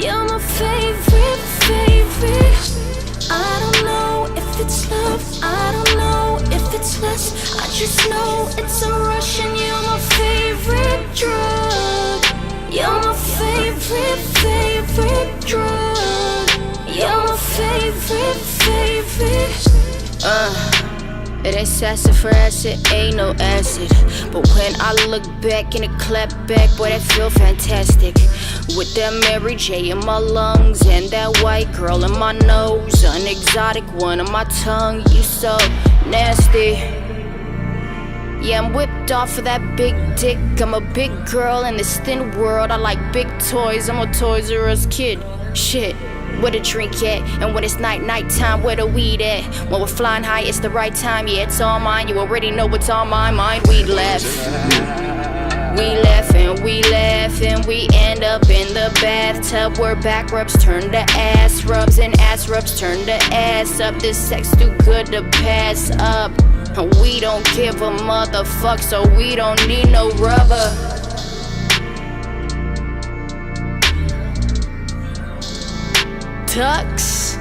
You're my favorite, favorite. I don't know if it's love, I don't know if it's less. I just know it's a rush and you're my favorite drug. You're my favorite, favorite drug. You're my favorite, favorite. It ain't sassafras, it ain't no acid. But when I look back and it clap back, boy, that feel fantastic. With that Mary J in my lungs and that white girl in my nose, an exotic one on my tongue, you so nasty. Yeah, I'm whipped off of that big dick. I'm a big girl in this thin world. I like big toys, I'm a Toys R Us kid. Shit. Where the drink at? And when it's nighttime, where the weed at? When we're flying high, it's the right time. Yeah, it's all mine. You already know what's on my mind. We laugh. We laugh and we laugh and we end up in the bathtub where back rubs turn to ass rubs and ass rubs turn to ass up. This sex too good to pass up. And we don't give a motherfuck, so we don't need no rubber. Tux.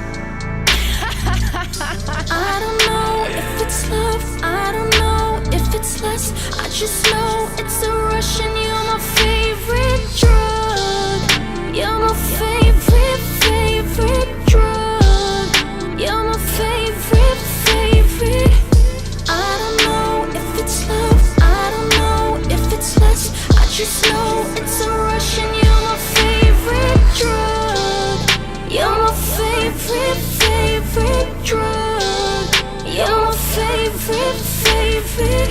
I don't know if it's love, I don't know if it's less. I just know it's a rush and you're my favorite drug. You're my favorite, favorite drug. You're my favorite, favorite. I don't know if it's love, I don't know if it's less. I just know it's a rush and you're my favorite drug. You're my favorite, favorite drug. You're my favorite, favorite.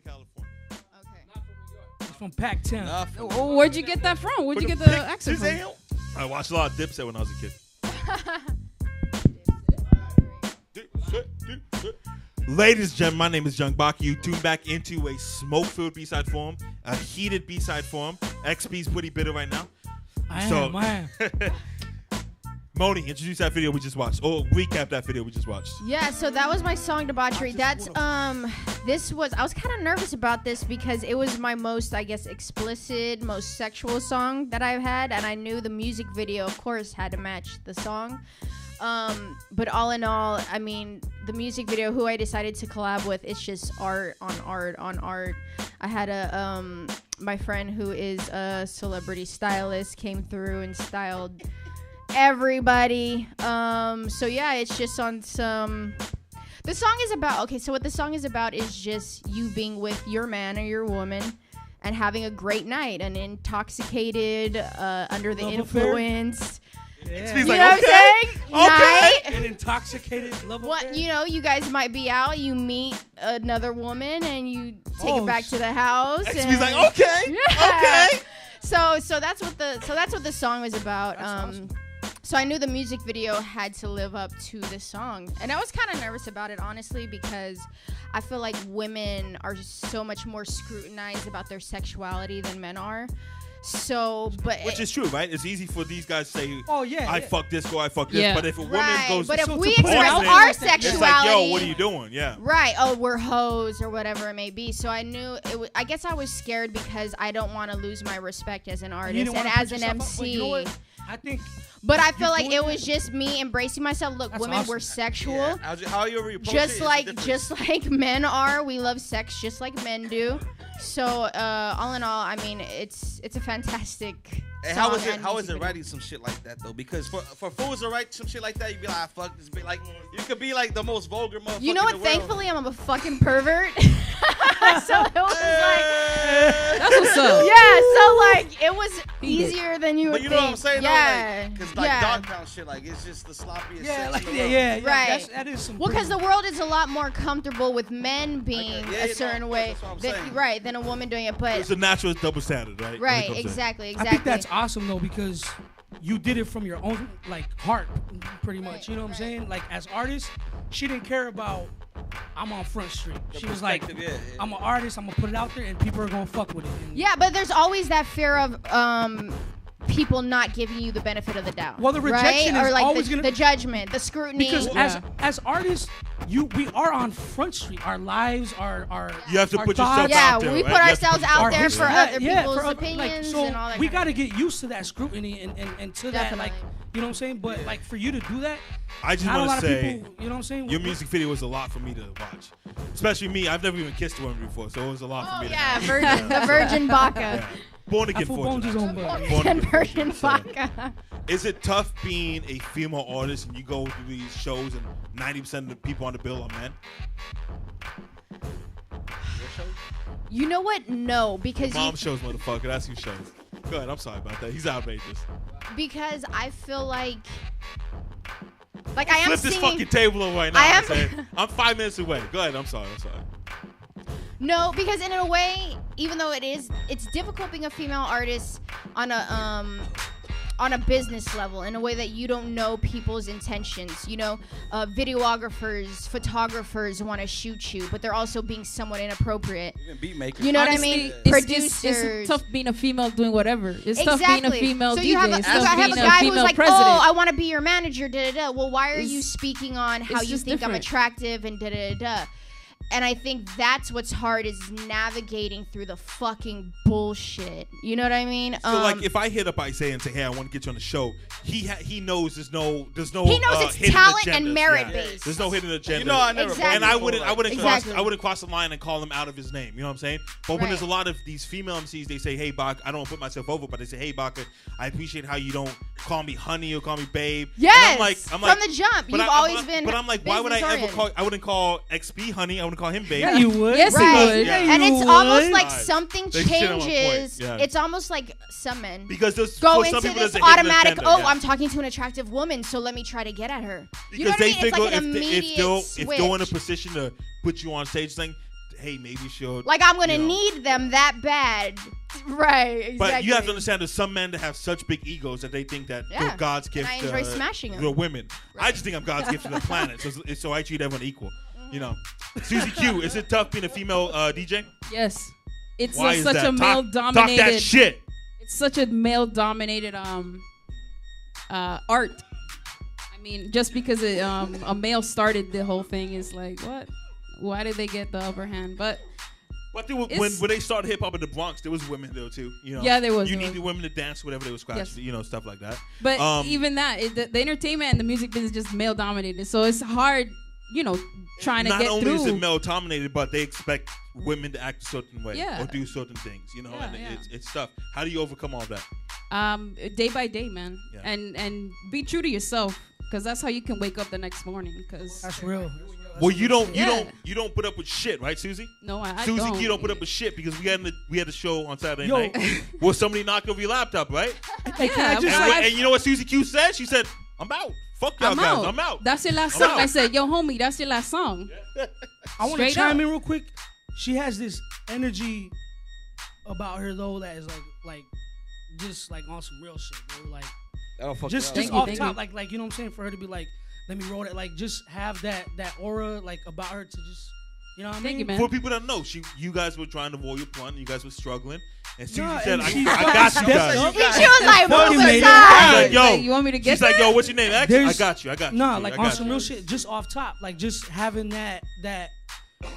California. Okay. It's from Pac-10. Where'd you get that from? Where'd you get the accent from? I watched a lot of Dipset when I was a kid. Ladies and gentlemen, my name is Young Baka. You tune back into a smoke-filled B-side forum, a heated B-side forum. XP's pretty bitter right now. I am. Monie, introduce that video we just watched. Or recap that video we just watched. Yeah, so that was my song Debauchery. That's I was kind of nervous about this because it was my most, I guess, explicit, most sexual song that I've had, and I knew the music video, of course, had to match the song. But all in all, I mean, the music video, who I decided to collab with, it's just art on art on art. I had my friend who is a celebrity stylist came through and styled everybody. So yeah, it's just on some. The song is about, okay, so what the song is about is just you being with your man or your woman and having a great night, an intoxicated, under the influence. Yeah. You know what I'm saying? Night. An intoxicated love affair. What, you know, you guys might be out, you meet another woman and you take it back to the house. XP's like, okay. So that's what the song was about. Awesome. So I knew the music video had to live up to the song, and I was kind of nervous about it, honestly, because I feel like women are so much more scrutinized about their sexuality than men are. So, but which is true, right? It's easy for these guys to say, "Oh yeah, I fuck this girl, I fuck this." Yeah. But if a woman right. goes, But if so we to put it express out our there, sexuality, it's like, "Yo, what are you doing?" Yeah. Right. Oh, we're hoes or whatever it may be. So I knew it. I guess I was scared because I don't want to lose my respect as an artist and as an MC. But you know what? I think. But I feel like doing it that? was just me embracing myself. Look, That's women, awesome. we're sexual. Yeah. How you approach Just it like men are. We love sex just like men do. So all in all, I mean, it's a fantastic. And song how is it? and How music is it video. writing some shit like that though? Because for fools to write some shit like that, you'd be like, ah, fuck this bitch. Like you could be like the most vulgar motherfucker. You know in what? the world. Thankfully, I'm a fucking pervert. So it was like, That's what's up. yeah. So like, it was He did. easier than you would But you know think. what I'm saying? Yeah. Because like yeah. dog pound shit, like it's just the sloppiest. Yeah, sex like in the yeah, world. Right. That is some. Well, because pretty- the world is a lot more comfortable with men being Yeah, a no, certain of way, course, that's what I'm saying. right, than a woman doing it. But It's a natural double standard, right? when it right, comes to- exactly. I think that's awesome though, because you did it from your own like heart, pretty much. You know what I'm saying? Like as artists, she didn't care about I'm on Front Street. She was like, perspective, yeah. I'm an artist. I'm gonna put it out there, and people are gonna fuck with it. And Yeah, but there's always that fear of people not giving you the benefit of the doubt. Well, the rejection right? is or like always the, gonna- the judgment, the scrutiny. because Yeah. as artists, we are on Front Street. Our lives, our You have to our put thoughts, yourself yeah, out there, we right? put You have to ourselves put out yourself there out for there. other yeah, people's for opinions so and all that. we kind got to of get used to that scrutiny and to that, like, Definitely. you know what I'm saying. But like for you to do that, I just not a want lot to of say, people. You know what I'm saying? your music video was a lot for me to watch. Especially me. I've never even kissed a woman before, so it was a lot for Oh me to yeah, watch. the Virgin BACA. Yeah. Born again Apple Bones is fortunate. on board. Born And again Virgin fortunate, so. BACA. Is it tough being a female artist and you go to these shows and 90% of the people on the bill are men? You know what? No, because Mom shows, motherfucker. That's who shows. Go ahead. I'm sorry about that. He's outrageous. because I feel like I am Flip this singing. fucking table over right now. I am- I'm 5 minutes away. Go ahead. I'm sorry. No, because in a way, even though it's difficult being a female artist on a business level, in a way that you don't know people's intentions. You know, videographers, photographers want to shoot you, but they're also being somewhat inappropriate. Even beat makers. You know what I Honestly, mean? it's Producers. tough being a female doing whatever. It's tough being a female so DJ. you have a, It's you tough have a being guy who's female like, president. oh, I want to be your manager, da da da. Well, why are you It's- speaking on how it's you just think I'm different. attractive and da da da? And I think that's what's hard is navigating through the fucking bullshit. You know what I mean? So like, if I hit up Isaiah and say, "Hey, I want to get you on the show," he knows there's no he knows it's hidden talent and agendas. merit Yeah. based. There's no hidden agenda. You know, I never. Exactly. And I wouldn't Exactly. cross the line and call him out of his name. You know what I'm saying? But when Right. there's a lot of these female MCs, they say, "Hey, Bach, I don't want to put myself over," but they say, "Hey, Baka, I appreciate how you don't call me honey or call me babe." Yes, And I'm like, from the jump, but you've always been. But I'm like, why would I ever business-oriented. call? I wouldn't call XP honey. I wouldn't call him babe. Yeah, you would. Yes, he Right. would. Yeah. And you it's almost would. like Right. something They shit on my point. changes. Yeah. It's almost like some men Because there's go for some into people, this there's a hidden automatic. agenda, Oh, yeah. I'm talking to an attractive woman, so let me try to get at her. You know Because what I they mean? It's figure like an if immediate they're in a switch. position to put you on stage, saying, "Hey, maybe she'll." Like I'm gonna you know. need them that bad, right? Exactly. But you have to understand there's some men that have such big egos that they think that Yeah. they're God's gift. And I enjoy smashing 'em. The women. I just think I'm God's gift to the planet, so I treat everyone equal. You know, Suzy Q, is it tough being a female DJ? Yes. It's Why is such that? a Talk male-dominated. that shit. It's such a male-dominated art. I mean, just because a male started the whole thing is like, what? Why did they get the upper hand? But But when they started hip hop in the Bronx, there was women there too. You know, Yeah, there was. You need the women to dance, whatever they were scratching, Yes. you know, stuff like that. But even that, the entertainment and the music business is just male dominated. So it's hard, you know, trying to Not get only through. is it male dominated, but they expect women to act a certain way Yeah. or do certain things. You know, Yeah, and yeah. it's tough. How do you overcome all that? Day by day, man, Yeah. and be true to yourself, because that's how you can wake up the next morning. Because That's real. Well, you don't Yeah. put up with shit, right, Suzy? no, I Suzy, don't. you don't put up with shit because we had a show on Saturday Yo. night where somebody knocked over your laptop, right? Hey, can I Yeah, just but And you know what Suzy Q said? She said, "I'm out. Fuck y'all I'm guys. out. I'm out." That's your last I'm song. out. I said, yo, homie, that's your last song. I want to Straight chime up. in real quick. She has this energy about her though that is like just like on some real shit, bro. Like That'll fuck just you Thank off you. top, like you know what I'm saying, for her to be like, let me roll it, like just have that aura like about her to just, you know what I mean? Thank you, man. For people that know, you guys were trying to roll your blunt. You guys were struggling, and Suzy No, said, and "I she got you fucking guys." stepped up. She was like, Fucking move made it. aside. She's like, "Yo," You want me to get she's like, that? "Yo, what's your name?" X? I There's- got you. I got you. Nah, like I on got some you. real shit, just off top, like just having that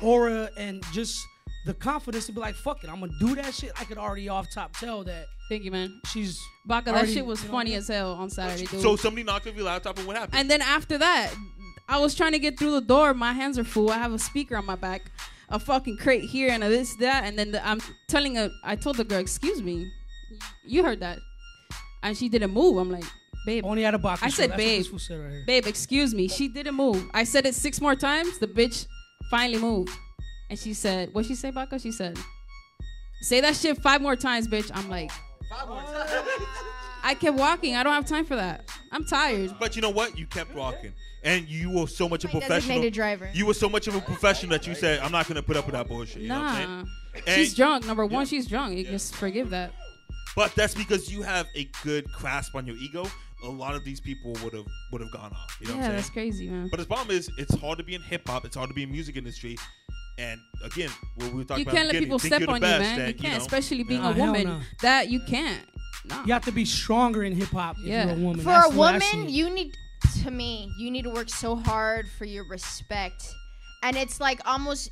aura and just the confidence to be like, fuck it, I'm gonna do that shit. I could already off top tell that Thank you, man. she's BACA, that already, shit was you know, funny as hell on Saturday, dude. So somebody knocked over your laptop, and what happened? And then after that, I was trying to get through the door. My hands are full. I have a speaker on my back, a fucking crate here, and a this, that. And then I told the girl, excuse me, you heard that. And she didn't move. I'm like, babe. only at a box. I said, babe. Said right here. Babe, excuse me. She didn't move. I said it 6 more times. The bitch finally moved. And she said, what'd she say, BACA? She said, say that shit 5 more times, bitch. I'm like, 5 more times. I kept walking. I don't have time for that. I'm tired. But you know what? You kept walking, and you were so much a My professional. designated driver. You were so much of a professional that you said, "I'm not gonna put up with that bullshit." You know what I'm Nah. saying? She's And- drunk. Number one, she's drunk. You just forgive that. But that's because you have a good grasp on your ego. A lot of these people would have gone off. You know what Yeah, I'm that's saying? crazy, man. But the problem is, it's hard to be in hip hop. It's hard to be in music industry. And again, what we were talking You about can't at the let people beginning, think step you're on the you, best, man. then, You can't, know, especially being Nah, a hell woman. no. That you can't. No. You have to be stronger in hip hop if Yeah. you're a woman. For That's a the way I see woman, it. you need to work so hard for your respect. And it's almost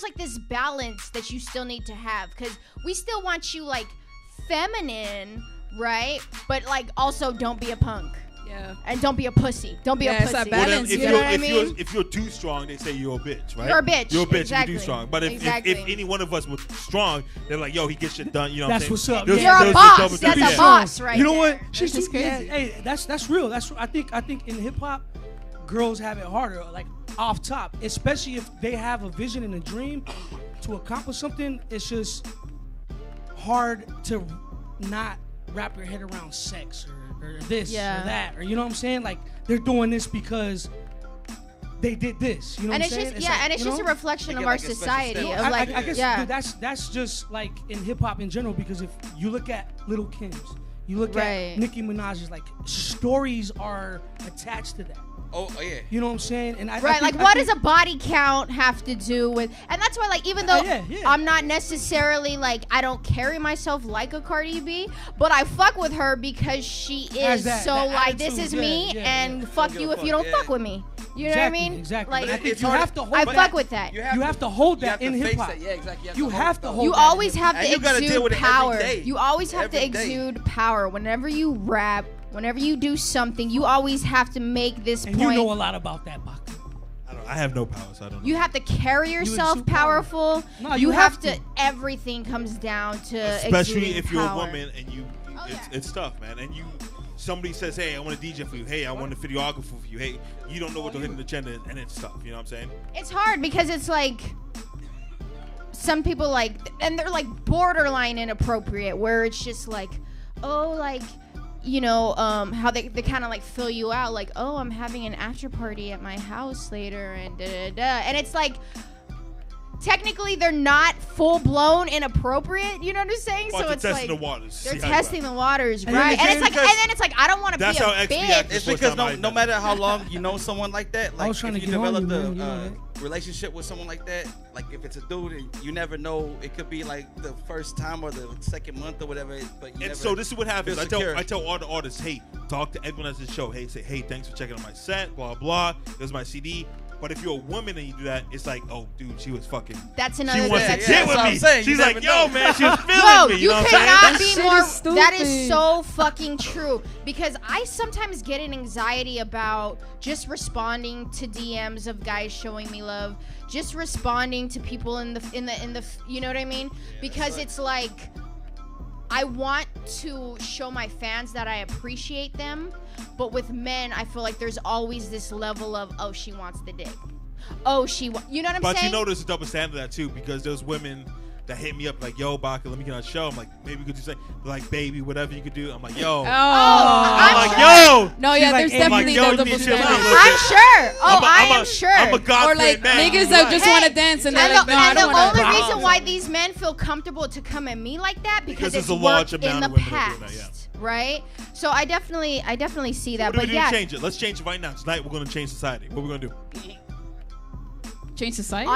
like this balance that you still need to have, because we still want you like feminine, right? But like also don't be a punk. Yeah. And don't be a pussy. Don't be Yeah, a it's pussy. that Well, then, balance, if you you're know what I mean? if you're too strong, they say you're a bitch, right? You're a bitch, You're a bitch exactly. if you're too strong. But if Exactly. any one of us was strong, they're like, yo, he gets shit done. You know what I'm That's saying? what's up. There's- Yeah. You're a there's boss. double That's thing. a Yeah. boss right You know there. what? She's That's too, crazy. yeah, hey, that's real. I think in hip hop, girls have it harder, like off top, especially if they have a vision and a dream to accomplish something. It's just hard to not wrap your head around sex or this Yeah. or that, or you know what I'm saying? Like they're doing this because they did this. You know And what it's I'm just saying? and it's you just a know? reflection They of get, our like, a special society. step. Of like, I guess yeah. dude, that's just like in hip hop in general, because if you look at Little Kim's, you look Right. at Nicki Minaj's, like stories are attached to that. Oh yeah. You know what I'm saying? And I Right, think, like what does a body count have to do with? And that's why, like, even though Yeah. I'm not necessarily like, I don't carry myself like a Cardi B, but I fuck with her because she Has is that- so that like, this attitude, is yeah, me, yeah, and yeah. fuck Don't you give if a you fuck, don't yeah. fuck with me. You know Exactly, what I mean? exactly. Like, But I think it's you hard have to- to hold I that. fuck with that. You have to hold you have that to in face hip hop. that. Yeah, exactly. You have to hold You that always in have And to you gotta deal exude with it every power. day. You always have to Every day. exude power. Whenever you rap, whenever you do something, you always have to make this And point. you know a lot about that, BACA. I have no power, so I don't know. You have to carry yourself exude power. powerful. No, you you have have to. to. Everything comes down to Especially exuding if you're power. a woman and you Oh, yeah. it's tough, man. And somebody says, hey, I want to DJ for you. Hey, I want a videographer for you. Hey, you don't know what the hidden agenda is, and it's tough. You know what I'm saying? It's hard because it's like some people like, and they're like borderline inappropriate, where it's just like, oh, like, you know, how they kind of like fill you out, like, oh, I'm having an after party at my house later, and da da da, and it's like, technically they're not full blown inappropriate. You know what I'm saying? But so they're it's testing like the waters. they're See how you testing act. the waters, And right? then And it's like, because and then it's like, I don't want to be that's a how XP bitch. acts. It's First because time I no did matter how long you know someone like that, like was trying if to you get on develop you, man, a you know relationship with someone like that, like if it's a dude, and you never know, it could be like the first time or the second month or whatever. But you And never so this is what happens. feel secure. I tell all the artists, hey, talk to everyone at the show. Hey, say, hey, thanks for checking out my set, blah, blah. Here's my CD. But if you're a woman and you do that, it's like, oh, dude, she was fucking. That's She another wants to thing. yeah, get that's with what me. I'm saying. She's You like, never yo, know. man, she was feeling No, me. you You know what I'm cannot saying? be shit more. is That is stupid. so fucking true. Because I sometimes get an anxiety about just responding to DMs of guys showing me love, just responding to people in the. You know what I mean? Because it's like, I want to show my fans that I appreciate them, but with men, I feel like there's always this level of, oh, she wants the dick. Oh, you know what I'm But saying? you know there's a double standard to that too, because there's women that hit me up like, yo, BACA, let me get on a show. I'm like, maybe we could do something like baby, whatever you could do. I'm like, yo. I'm like, yo. No, yeah, there's definitely no double standards. I'm sure. I am sure. I'm a God Or like man. niggas that just want to dance and they're like, no, I the don't want to. only reason why these men feel comfortable to come at me like that because it's there's a large worked in amount the of women that past, do that, yeah. right? So I definitely see that. What do we But do yeah, to change it? Let's change it right now. Tonight we're gonna change society. What are we gonna do? Change society?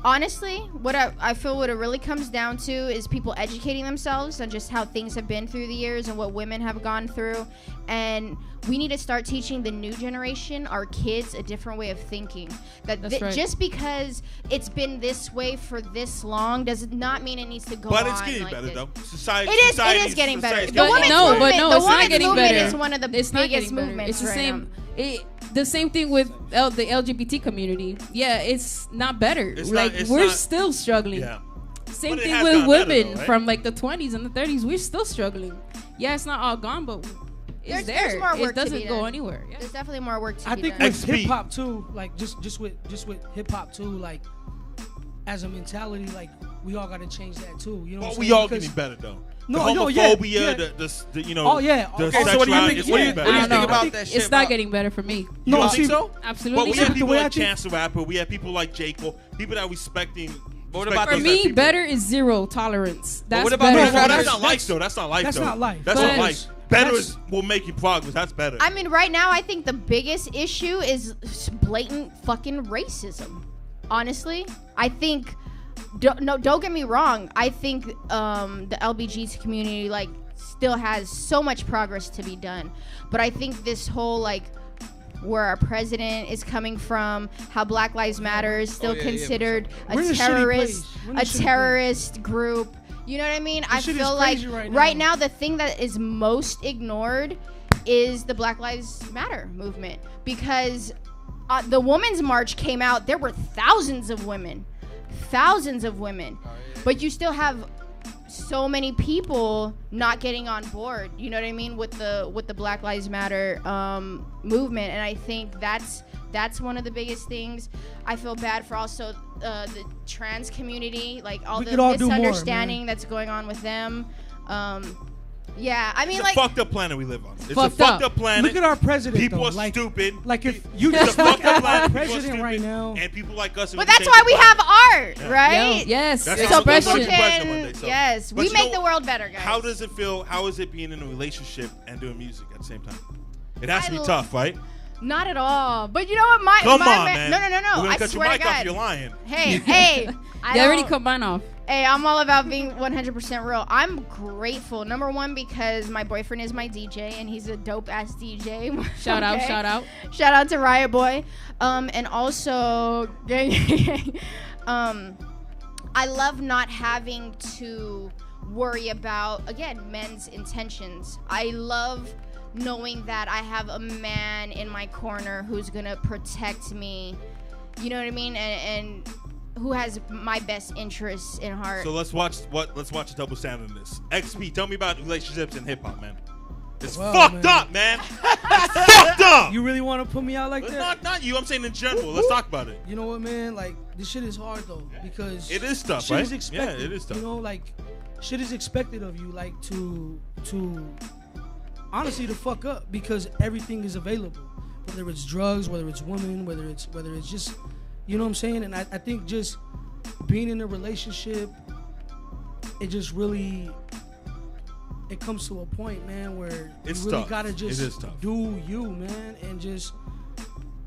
honestly, what I feel what it really comes down to is people educating themselves on just how things have been through the years and what women have gone through. And we need to start teaching the new generation, our kids, a different way of thinking. That right. Just because it's been this way for this long does not mean it needs to go on. But it's getting like better this. though. Society It is getting better. society's The getting women's better. movement, no, the it's not women's getting movement better. is one of the It's not biggest getting better. movements It's the right same. now. The same thing with the LGBT community. Yeah, it's not better. It's like not- it's we're not- still struggling. Yeah. Same But it thing has with gotten better, women though, right? from like the 20s and the 30s. We're still struggling. Yeah, it's not all gone, but it's There's there. more work It to doesn't be go done. anywhere. Yeah. There's definitely more work to I be think done. with XP. hip hop too, like just with hip hop too, like as a mentality, like we all got to change that too. You know, what Well, I'm we saying? all Because- getting better though. No, the no, yeah, homophobia, yeah. the you know, Oh, yeah. the Okay, sexuality so what do you think- is yeah, getting what better. What do you I don't think know. about that shit? It's not about- getting better for me. You No, don't see, think so? Absolutely But we not. have the people way I like think- Chance the Rapper. We have people like J. Cole. People that are respecting. But what about For those me, people? better is zero tolerance. That's what about better. those No, rappers? that's not life though. That's not life That's though. not life. That's But not life. Better that's- is will make you progress. That's better. I mean, right now, I think the biggest issue is blatant fucking racism. Honestly, I think. Don't get me wrong. I think the LBGT community like still has so much progress to be done, but I think this whole like where our president is coming from, how Black Lives Matter is still yeah, considered We're in a a shitty terrorist, place. We're in a shitty terrorist group. You know what I mean? I shit is feel like crazy right right now. now the thing that is most ignored is the Black Lives Matter movement because the Women's March came out. There were thousands of women, but you still have so many people not getting on board. You know what I mean with the Black Lives Matter movement, and I think that's one of the biggest things. I feel bad for also the trans community, like all We the could all do more, misunderstanding man. that's going on with them. Yeah, I mean, it's like a fucked up planet we live on. It's Fucked a fucked up. up planet. Look at our president. People though. are like, stupid. Like if you It's a just fucked look up at planet. our People are president stupid. right now. And people like us. but that's why we have art, right? Yes, That's So how people we'll be president one can, day, so. yes, But we you make know, the world better, guys. How does it feel? How is it being in a relationship and doing music at the same time? It has to be I tough, right? Not at all. But you know what? My Come my on, man. man. No. We're gonna I cut swear your to mic off. God. You're lying. Hey. They already cut mine off. Hey, I'm all about being 100% real. I'm grateful. Number one, because my boyfriend is my DJ, and he's a dope-ass DJ. Shout out. Shout out to Riot Boy. And also, I love not having to worry about, again, men's intentions. I love knowing that I have a man in my corner who's going to protect me. You know what I mean? And who has my best interests in heart. So let's watch a double standard in this. XP, tell me about relationships in hip hop, man. It's Well, fucked man. up, man. It's fucked up. You really want to put me out like that? Not you. I'm saying in general. Let's talk about it. You know what, man? Like this shit is hard though because It is tough, shit right? is expected. Yeah, it is tough. You know, like shit is expected of you, like to honestly to fuck up because everything is available. Whether it's drugs, whether it's women, whether it's just, you know what I'm saying? And I think just being in a relationship, it just really, it comes to a point, man, where It's you really tough. gotta It just is tough. do you, man, and just.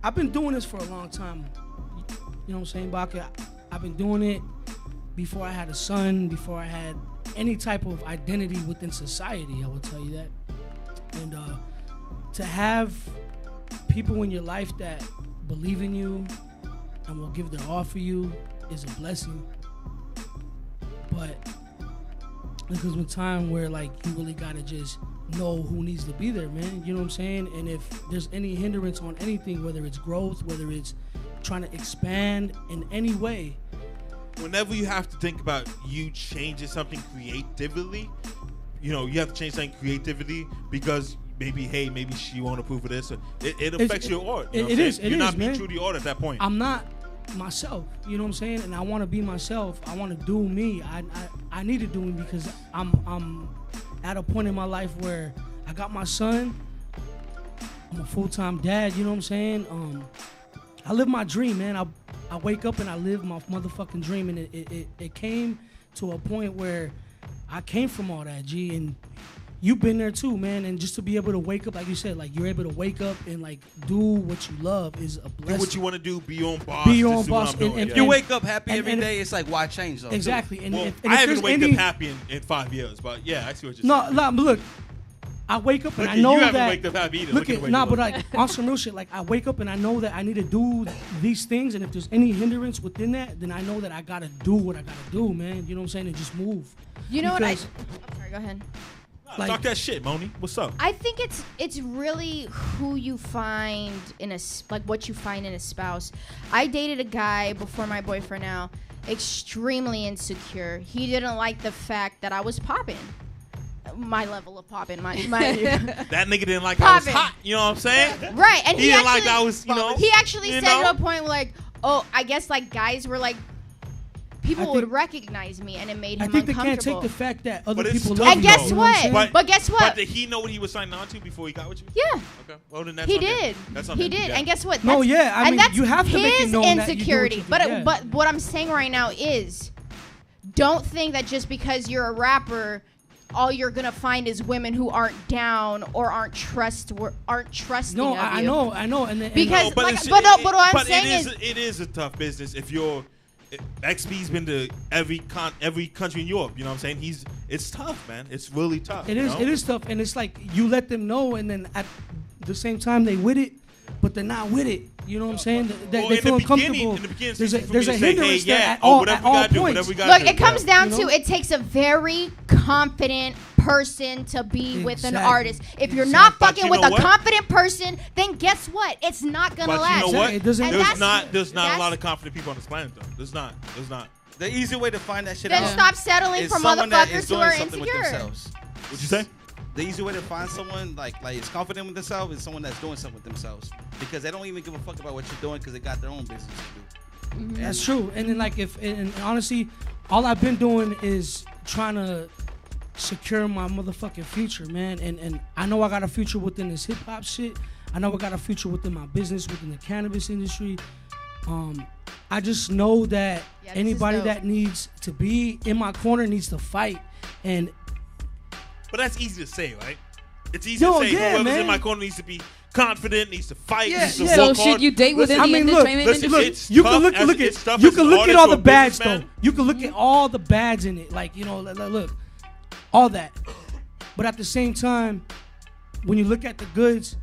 I've been doing this for a long time. You know what I'm saying, BACA? I've been doing it before I had a son, before I had any type of identity within society, I will tell you that. And to have people in your life that believe in you and will give their all for you is a blessing. But there comes a time where like you really gotta just know who needs to be there, man. You know what I'm saying? And if there's any hindrance on anything, whether it's growth, whether it's trying to expand in any way. Whenever you have to think about you changing something creatively, you know, you have to change something creatively because maybe she won't approve of this. It affects your art. You know what I'm saying? You're not being man. true to your art at that point. I'm not myself. You know what I'm saying? And I want to be myself. I want to do me. I need to do me because I'm at a point in my life where I got my son. I'm a full-time dad. You know what I'm saying? I live my dream, man. I wake up and I live my motherfucking dream, and it came to a point where I came from all that, G, and you've been there too, man. And just to be able to wake up, like you said, like you're able to wake up and like do what you love is a blessing. Do what you want to do. Be your own boss. Be your own boss. If you wake up happy every day, it's like, why change though? Exactly. Too? And, Well, and I if haven't there's waked up happy in 5 years, but yeah, I see what you're saying. No, but look, I wake up and Look, I know you haven't that. waked up happy either. Look Look at at the way nah, you but look. like on some real shit, like I wake up and I know that I need to do these things, and if there's any hindrance within that, then I know that I gotta do what I gotta do, man. You know what I'm saying? And just move. You know Because- I'm sorry, go ahead. like- Talk that shit, Monie. What's up? I think it's really who you find in what you find in a spouse. I dated a guy before my boyfriend now, extremely insecure. He didn't like the fact that I was popping. My level of popping, my That nigga didn't like I was Poppin'. hot. You know what I'm saying? right, and He didn't like I was, you know. He actually you said know? to a point like, oh, I guess like guys were like, people I would think- recognize me, and it made I him think they uncomfortable. can't take the fact that other But it's people tough, love And you. guess You know I'm what? saying? But guess what? But did he know what he was signing on to before he got with you? Yeah. Okay. Well, then that's He on him. did. That's on He him. did. Yeah. And guess what? No, That's- yeah, I and mean, that's you have to make it his known that you do what insecurity. you do, But yeah. but what I'm saying right now is, don't think that just because you're a rapper, all you're gonna find is women who aren't down or aren't trusting No, of I you. know, and Because- No, but like, it's- but no, but what I'm but saying it is a tough business if you're. XB's been to every country in Europe. You know what I'm saying? It's tough, man. It's really tough. it is you know? it is tough, and it's like you let them know, and then at the same time they with it, but they're not with it. You know what I'm saying? Well, They in feel the beginning- uncomfortable. in the beginning, There's it's a easy for me to say, hey, hindrance there yeah, at all whatever at we all gotta do, points. whatever we gotta Look, do. it comes Yeah. down You to know? it takes a very confident person to be with an Exactly. artist. If you're not But fucking you with know a what? confident person, then guess what? It's not gonna But last. you know what? It doesn't- And There's that's- not a lot that's- of confident people on this planet, though. There's not. The easy way to find that shit Then out stop settling is for someone that motherfuckers is who doing are something with insecure. themselves. What'd you say? The easy way to find someone like is confident with themselves is someone that's doing something with themselves, because they don't even give a fuck about what you're doing because they got their own business to do. That's true. And then like and honestly, all I've been doing is trying to secure my motherfucking future, man. And I know I got a future within this hip hop shit. I know I got a future within my business, within the cannabis industry. I just know that Yeah, this is anybody dope. that needs to be in my corner needs to fight. And But that's easy to say, right? It's easy Yo, to say. yeah, Whoever's man. in my corner needs to be confident, needs to fight, needs to yeah. So work should hard. you date within Listen, the I mean, look, entertainment listen, industry? it's you tough can look as- at it's tough you as can an look at artist all or the a bads though. businessman. You can look at all the bads in it, like look, all that. But at the same time, when you look at the goods,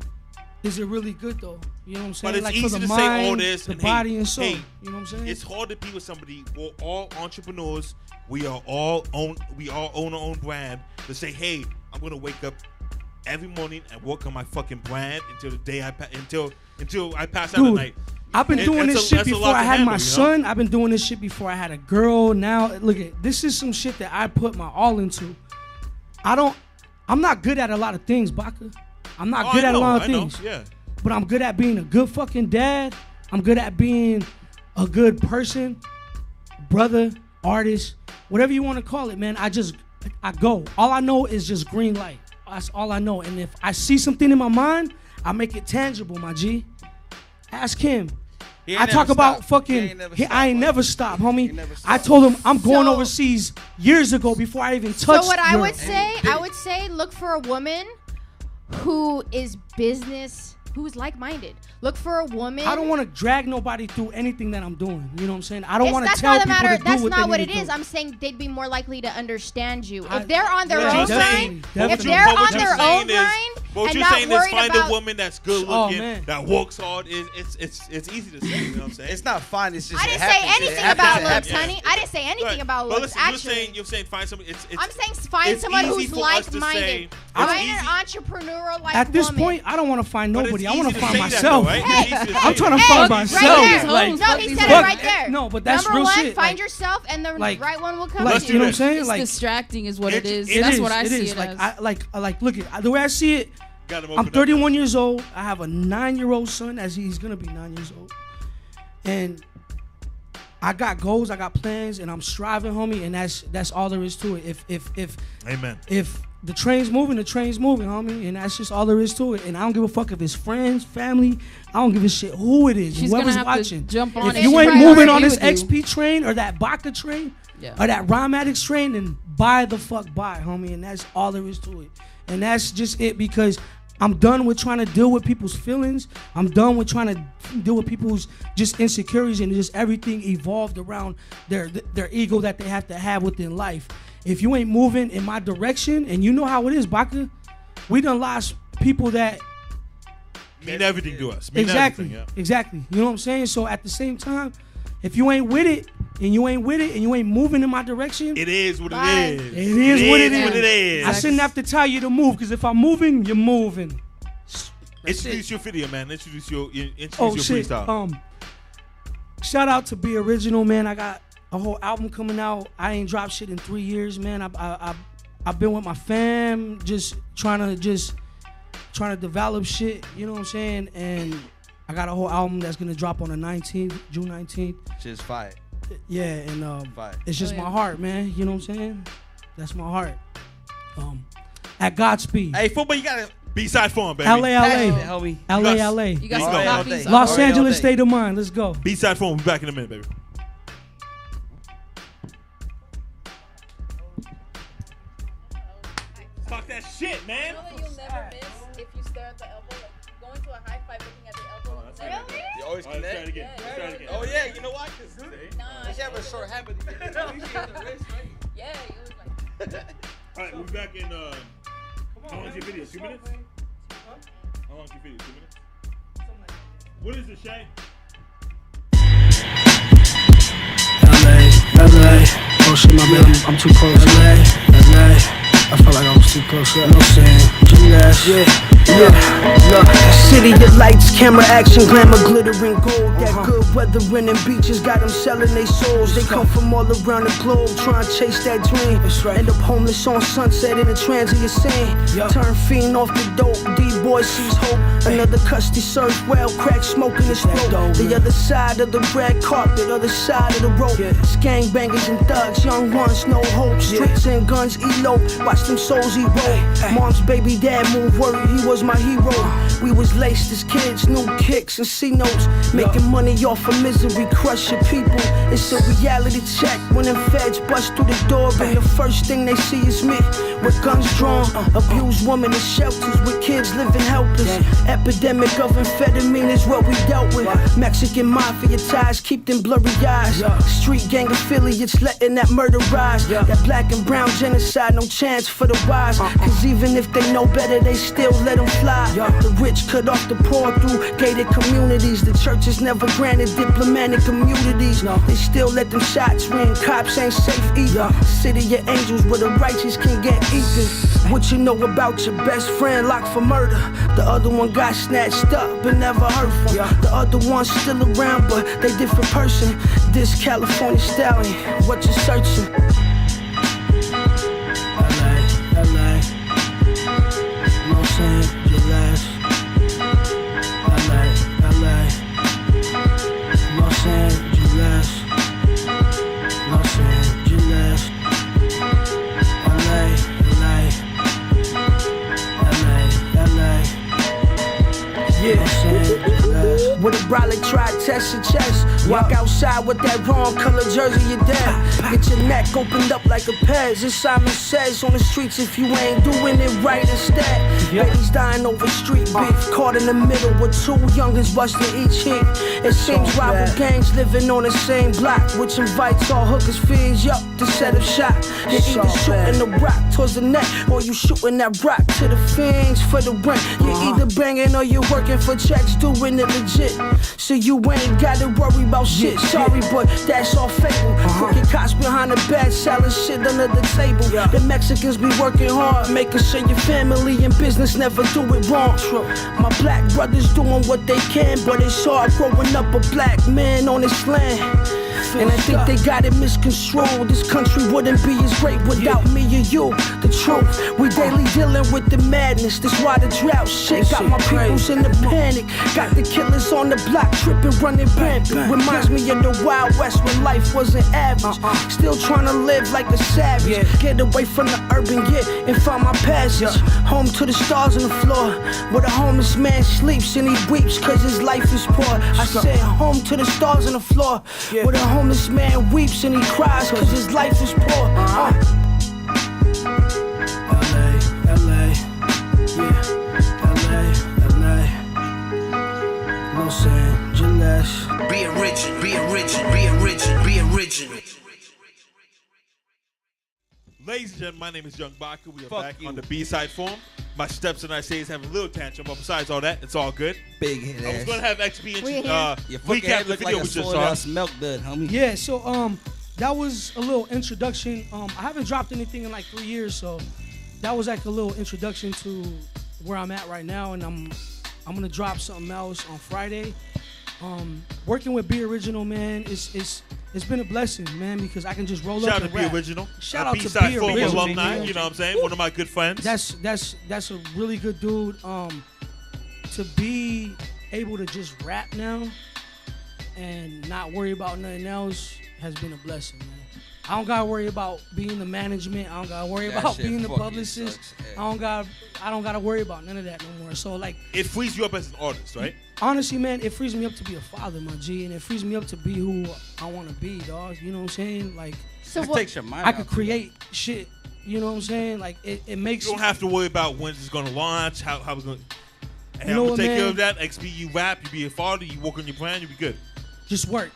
is it really good though? You know what I'm saying? But it's like easy for the to mind, say all this the and body hey, and soul. hey, You know what I'm saying? It's hard to be with somebody. We're all entrepreneurs. We all own our own brand. To say, hey, I'm gonna wake up every morning and work on my fucking brand until the day until I pass out at Dude, night. I've been And doing that's this a- shit that's a before lot I to had my handle, you know? son. I've been doing this shit before I had a girl. Now, look at this is some shit that I put my all into. I'm not good at a lot of things, BACA. I'm not good at a lot of things. Yeah. But I'm good at being a good fucking dad. I'm good at being a good person, brother, artist, whatever you want to call it, man. I go. All I know is just green light. That's all I know. And if I see something in my mind, I make it tangible, my G. Ask him. He ain't I never talk about stopped. He fucking. ain't never I ain't stopped, never stopped, homie. He never stopped. I told him I'm going So- overseas years ago before I even touched. So what I Europe. would say, look for a woman who is who's like-minded. Look for a woman. I don't want to drag nobody through anything that I'm doing. You know what I'm saying? I don't want to That's tell not the people matter. to do That's what not they what need it to is. do. I'm saying they'd be more likely to understand you I- if they're on their What own you're saying- grind. definitely. If they're but what on you're their saying own is- grind But what and you're not saying is worried find about. a woman that's good Oh, looking, man. that works hard. It's easy to say. You know what I'm saying? It's not fun. It's just I it didn't say happens. It anything happens. about It looks, happens. honey. I didn't say anything Right. about But looks. listen, Actually, you're saying find somebody. It's I'm saying find it's someone easy who's for us to say- like-minded. it's Find an easy- entrepreneurial like At this woman. point, I don't want to find But it's nobody. I easy want to to find say that, myself. though, right? Hey, It's easy to I'm say trying to that. find right myself. there. Like, No, he said it fuck, right there. No, but that's Number real one, shit. find Like, yourself, and the like- right one will come like, to you you. know what I'm saying? It's Like, distracting is what it is. it That's is, what I it see is. it Like, as. look at the way I see it. Got him I'm open up. 31 years old. I have a 9-year-old son, as he's gonna be 9 years old, and I got goals, I got plans, and I'm striving, homie, and that's all there is to it. If Amen. If the train's moving, homie, and that's just all there is to it. And I don't give a fuck if it's friends, family. I don't give a shit who it is. She's whoever's gonna have watching. to jump on if it. you ain't She's moving right on this with you. XP train or that BACA train or that Rhymatics train, then buy the fuck buy, homie. And that's all there is to it. And that's just it, because I'm done with trying to deal with people's feelings. I'm done with trying to deal with people's just insecurities and just everything evolved around their ego that they have to have within life. If you ain't moving in my direction, and you know how it is, BACA, we done lost people that mean everything to us. Exactly. You know what I'm saying? So at the same time, if you ain't with it, and you ain't moving in my direction, it is what Bye. it is. It is what it is. What it is. I shouldn't have to tell you to move, because if I'm moving, you're moving. Introduce your video, man. Introduce your Oh shit. freestyle. Shout out to Be Original, man. I got a whole album coming out. I ain't dropped shit in 3 years, man. I've been with my fam, just trying to develop shit. You know what I'm saying? And I got a whole album that's gonna drop on the 19th, June 19th. Just fire. Yeah, and Fire. it's just Oh, yeah. my heart, man. You know what I'm saying? That's my heart. At Godspeed. Hey, football, you got a B-side forum, baby. LA. Homie. LA. You got Let's some go. copies. Los All day, Angeles all day. state of mind. Let's go. B-side forum. We'll be back in a minute, baby. Talk that shit, man. You know that you'll never miss if you stare at the elbow, like going to a high five looking at the elbow. Really? You always All right, let's try it connect. again. Let's try it again. Oh yeah, you know why? Cause Nah, she have a short habit. You see on the wrist, right? yeah, you was like, All right, we'll be back in. How long's your video? 2 minutes? How long's your video? 2 minutes? What is it, Shaye? LA. Oh shit, my man, I'm too close. LA. I felt like I was too close. You know what I'm saying? Yeah. Look, city of lights, camera action, glamour, glittering gold. That good weather in beaches got them selling their souls. They come from all around the globe, trying to chase that dream. End up homeless on Sunset in a transient scene. Turn fiend off the dope, D-boy sees hope. Another custody surf well, crack smoking his throat. The other side of the red carpet, other side of the rope. Gang bangers and thugs, young ones, no hope. Streets and guns elope, watch them souls erode. Mom's baby dad moved word, he was my hero. We was laced as kids, new kicks and C-notes. Making money off of misery, crushing people. It's a reality check when them feds bust through the door. And the first thing they see is me, with guns drawn. Abused women in shelters with kids living helpless. Epidemic of amphetamine is what we dealt with. Mexican mafia ties keep them blurry eyes. Street gang affiliates letting that murder rise. That black and brown genocide, no chance for the wise. Cause even if they know better, they still let them fly. The rich cut off the poor through gated communities. The churches never granted diplomatic immunities. They still let them shots ring, cops ain't safe either. City of angels where the righteous can get eaten. What you know about your best friend locked for murder? The other one got snatched up but never heard from. The other one's still around but they different person. This California stallion, what you searching? LA, you know what I'm saying? Your last. LA, you know what I'm saying? Your last. You know what I'm saying? Your last. LA. Yeah. With a brolic try test your chest. Walk outside with that wrong color jersey, you're dead. Get your neck opened up like a Pez. As Simon says on the streets, if you ain't doing it right instead. Babies dying over street beef. Caught in the middle with two youngins busting each heat. It seems rival gangs living on the same block, which invites all hookers fiends up to set up shop. You're either shooting the rock towards the neck, or you shooting that rock to the fiends for the rent. You're either banging or you're working for checks, doing it legit. So you ain't gotta worry about shit. Sorry, but that's all fable. Crooked cops behind the bed selling shit under the table. The Mexicans be working hard, making sure your family and business never do it wrong. My black brothers doing what they can, but it's hard growing up a black man on this land. And I think they got it misconstrued. This country wouldn't be as great without me or you. The truth, we daily dealing with the madness. That's why the drought shit got my peoples in the panic. Got the killers on the block tripping, running rampant. Reminds me of the Wild West when life wasn't average. Still trying to live like a savage. Get away from the urban, and find my passage. Home to the stars on the floor, where the homeless man sleeps and he weeps cause his life is poor. I said home to the stars on the floor, where the homeless man weeps and he cries cause his life is poor. LA, Los Angeles. Be original. Ladies and gentlemen, my name is Young BACA. We are back on the BSIDEFORUM. My steps and I say is having a little tantrum, but besides all that, it's all good. Big head I was going to have XP your recap the video we just saw. Milk dud, homie. Yeah, so that was a little introduction. I haven't dropped anything in like 3 years, so that was like a little introduction to where I'm at right now, and I'm gonna drop something else on Friday. Working with Be Original, man, it's been a blessing, man, because I can just roll up and rap. Shout out to Be Original. Shout out to Be BSIDEFORUM Original, alumni, man. you know what I'm saying? One of my good friends. That's a really good dude. To be able to just rap now and not worry about nothing else has been a blessing, man. I don't gotta worry about being the management. I don't gotta worry about being the publicist. I don't gotta worry about none of that no more. So like, it frees you up as an artist, right? Honestly, man, it frees me up to be a father, my G, and it frees me up to be who I want to be, dog. You know what I'm saying? Like, so it takes your mind I could create shit. You know what I'm saying? Like, it makes you don't have to worry about when it's gonna launch, how it's gonna. And you know I'm what, gonna take man? care of that. XP, you rap, you be a father, you work on your plan, you be good. Just work.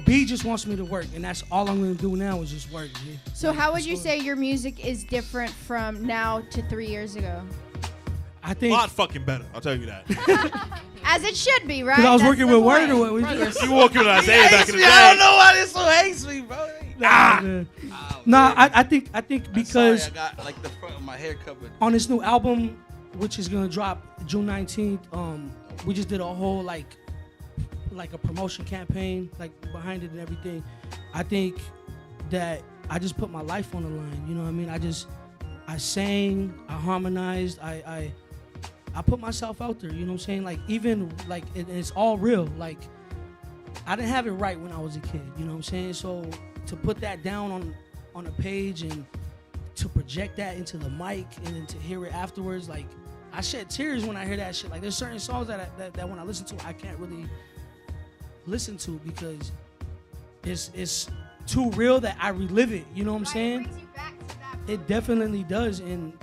B just wants me to work, and that's all I'm gonna do now is just work, G. So how would you say your music is different from now to 3 years ago? I think a lot fucking better. I'll tell you that. As it should be, right? Because I was That's working the with Word point. or what? You were working with Isaiah back in the day. I don't know why this so hates me, bro. Nah, I think because I got like the front of my hair covered. on this new album, which is gonna drop June 19th, we just did a whole like a promotion campaign like behind it and everything. I think that I just put my life on the line. You know what I mean? I sang, I harmonized, I put myself out there. You know what I'm saying? Like even like it's all real. Like I didn't have it right when I was a kid. You know what I'm saying? So to put that down on a page and to project that into the mic and then to hear it afterwards, like I shed tears when I hear that shit. Like there's certain songs that when I listen to, I can't really listen to because it's too real that I relive it. You know what I'm saying? It definitely does. And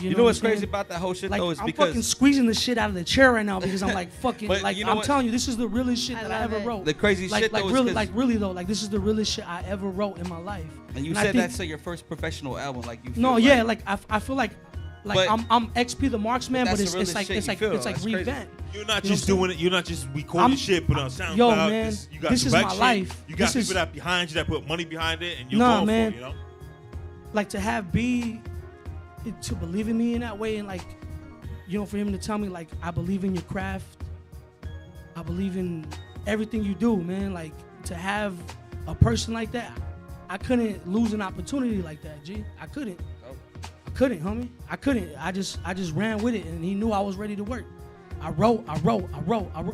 you know what's what I'm crazy saying? about that whole shit Like, though is I'm because fucking squeezing the shit out of the chair right now because I'm like fucking But like you know I'm what? telling you, this is the realest shit that I love ever it. wrote. the crazy Like shit though really, is like really though, like this is the realest shit I ever wrote in my life. and you I said think- that's your first professional album, like you. Feel No, yeah, like I feel like But- I'm XP the Marxman, but that's the it's realest like shit it's you like feel. it's like That's crazy. revamp. You're not You know just what I'm doing it. You're not just recording shit, put on SoundCloud. Yo, man, you got this is my direction. life. You got This is- people that behind you that put money behind it, and you're Nah, going man. for it. You know. Like to have B to believe in me in that way and like, you know, for him to tell me like I believe in your craft, I believe in everything you do, man. Like to have a person like that, I couldn't lose an opportunity like that, G. I couldn't, homie. I couldn't. I just ran with it, and he knew I was ready to work. I wrote.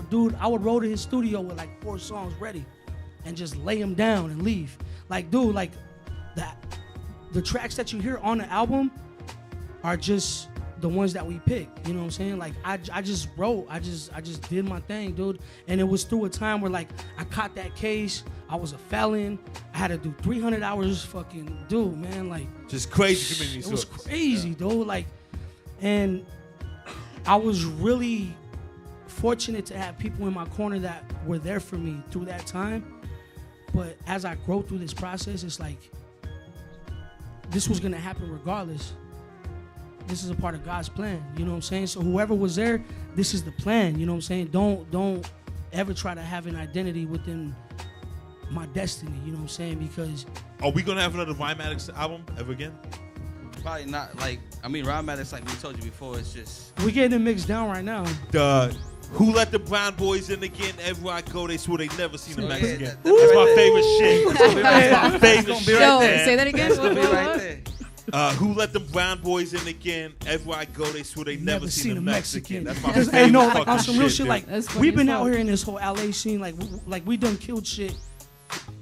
Dude, I would roll to his studio with like 4 songs ready, and just lay them down and leave. Like, dude, like that. The tracks that you hear on the album are just the ones that we picked. You know what I'm saying? Like I just wrote. I just did my thing, dude. And it was through a time where like I caught that case. I was a felon. I had to do 300 hours fucking dude, man. Like Just crazy community it was service. crazy, dude. Like, and I was really fortunate to have people in my corner that were there for me through that time. But as I grow through this process, it's like this was gonna happen regardless. This is a part of God's plan, you know what I'm saying? So whoever was there, this is the plan, you know what I'm saying? Don't ever try to have an identity within my destiny, you know what I'm saying? Because Are we gonna have another Rhymatics album ever again? probably not. Like I mean, Rhymatics, like we told you before, it's just we're getting it mixed down right now. Who let the brown boys in again? Everywhere I go, they swear they never seen a Mexican. yeah, That's my favorite shit. That's my favorite shit. Yo, man. say that again. It'll be right there. Who let the brown boys in again? Everywhere I go, they swear they never seen a Mexican. That's my Because favorite hey, no, like fucking on some real shit, shit, dude. like That's funny we've been as out fuck. here in this whole LA scene, like we done killed shit.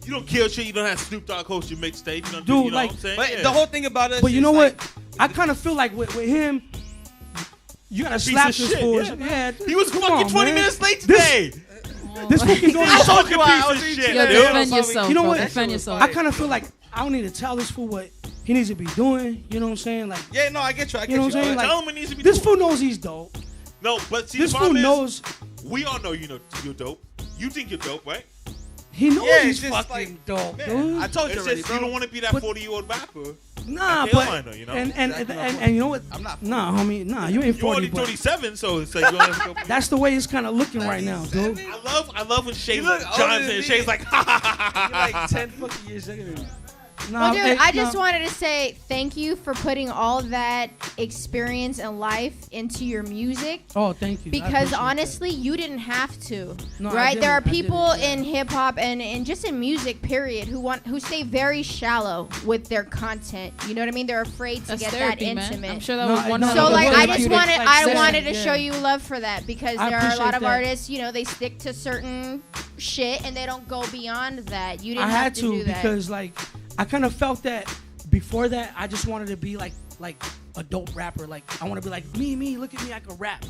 You don't kill shit. You don't have Snoop Dogg host your mixtape. You don't Dude, you know like- what I'm saying? But Yeah. the whole thing about us. But you is know like, what? I kind of feel like with him, you gotta Piece slap of this shit, fool. yeah. Yeah, He was come fucking on, 20 man. minutes late today. This fool can go I to told you I piece was of eating shit. Yo, today. dude. defend yourself. You know bro. what? Defend yourself. I kind of feel like I don't need to tell this fool what he needs to be doing. You know what I'm saying? Like, Yeah, no, I get you. I get you know what I'm saying? But Like, Tell him it needs to be this doing. fool knows he's dope. No, but see, This the fool problem is, knows we all know you're dope. You think you're dope, right? he knows Yeah, he's it's just fucking like, dope, man, dude. I told you It's already, just bro. you don't want to be that But- 40-year-old rapper. Nah, At but Carolina, you know? and you know what? I'm not Nah, homie. Nah, you ain't You're 40. only But 27, so it's like you only have to go. that's the way it's kind of looking right now, dude. I love when Shaye You look older Johnson than and me. Shay's like, ha ha ha ha. You're like 10 fucking years younger than me. Nah, Well, dude, hey, I just nah. wanted to say thank you for putting all that experience and life into your music. Oh, thank you. I Because appreciate honestly, you didn't have to, No, I right? There are didn't. I people didn't, in hip hop and just in music, period, who stay very shallow with their content. You know what I mean? They're afraid to That's get therapy, that man. intimate. I'm sure that No, was I one. know. of So the but like what I if just you wanted like wanted to yeah. show you love for that because I there are a lot appreciate of that. artists, you know, they stick to certain shit and they don't go beyond that. You didn't I have had to to do that. because like I kind of felt that before that I just wanted to be like a dope rapper. Like I want to be like me. Look at me, I can rap.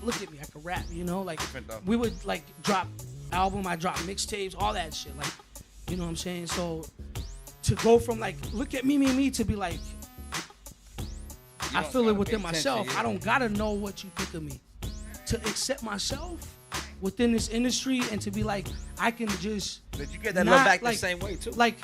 Look at me, I can rap. You know, like we would like drop album, I drop mixtapes, all that shit. Like, you know what I'm saying? So to go from like look at me to be like I don't feel it gotta within pay myself. attention, yeah. I don't gotta know what you think of me. To accept myself within this industry and to be like I can just But you get that not, love back like- the same way, too. like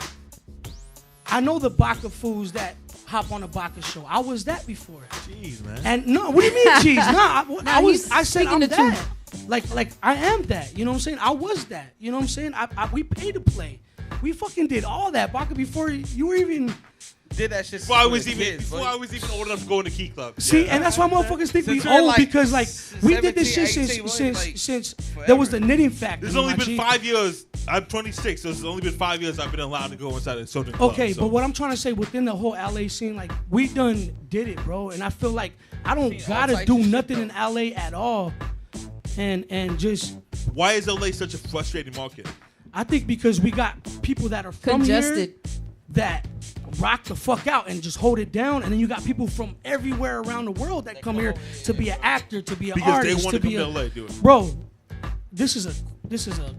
I know the BACA fools that hop on a BACA show. I was that before. Jeez, man. And no, what do you mean, cheese? I he's said speaking I'm the that. truth. Like I am that. You know what I'm saying? I was that. You know what I'm saying? We paid to play. We fucking did all that BACA before you were even. Did that shit Before I since was we were even kids, before boy. I was even old enough to go in the Key Club. See, Yeah. and that's why motherfuckers think Since we we were, old like, because like we did this shit 17, 18, since like, there was the forever. knitting factory. There's only my been G. 5 years. I'm 26, so it's only been 5 years I've been allowed to go inside a certain club. Okay, so. but what I'm trying to say within the whole LA scene, like we done did it, bro, and I feel like I don't Seen all gotta types do of shit, nothing in though. LA at all, and just Why is LA such a frustrating market? I think because we got people that are from Congested. here that rock the fuck out and just hold it down, and then you got people from everywhere around the world that come here to be an actor, to be an Because artist, they want to be come a to LA, do it. bro. This is a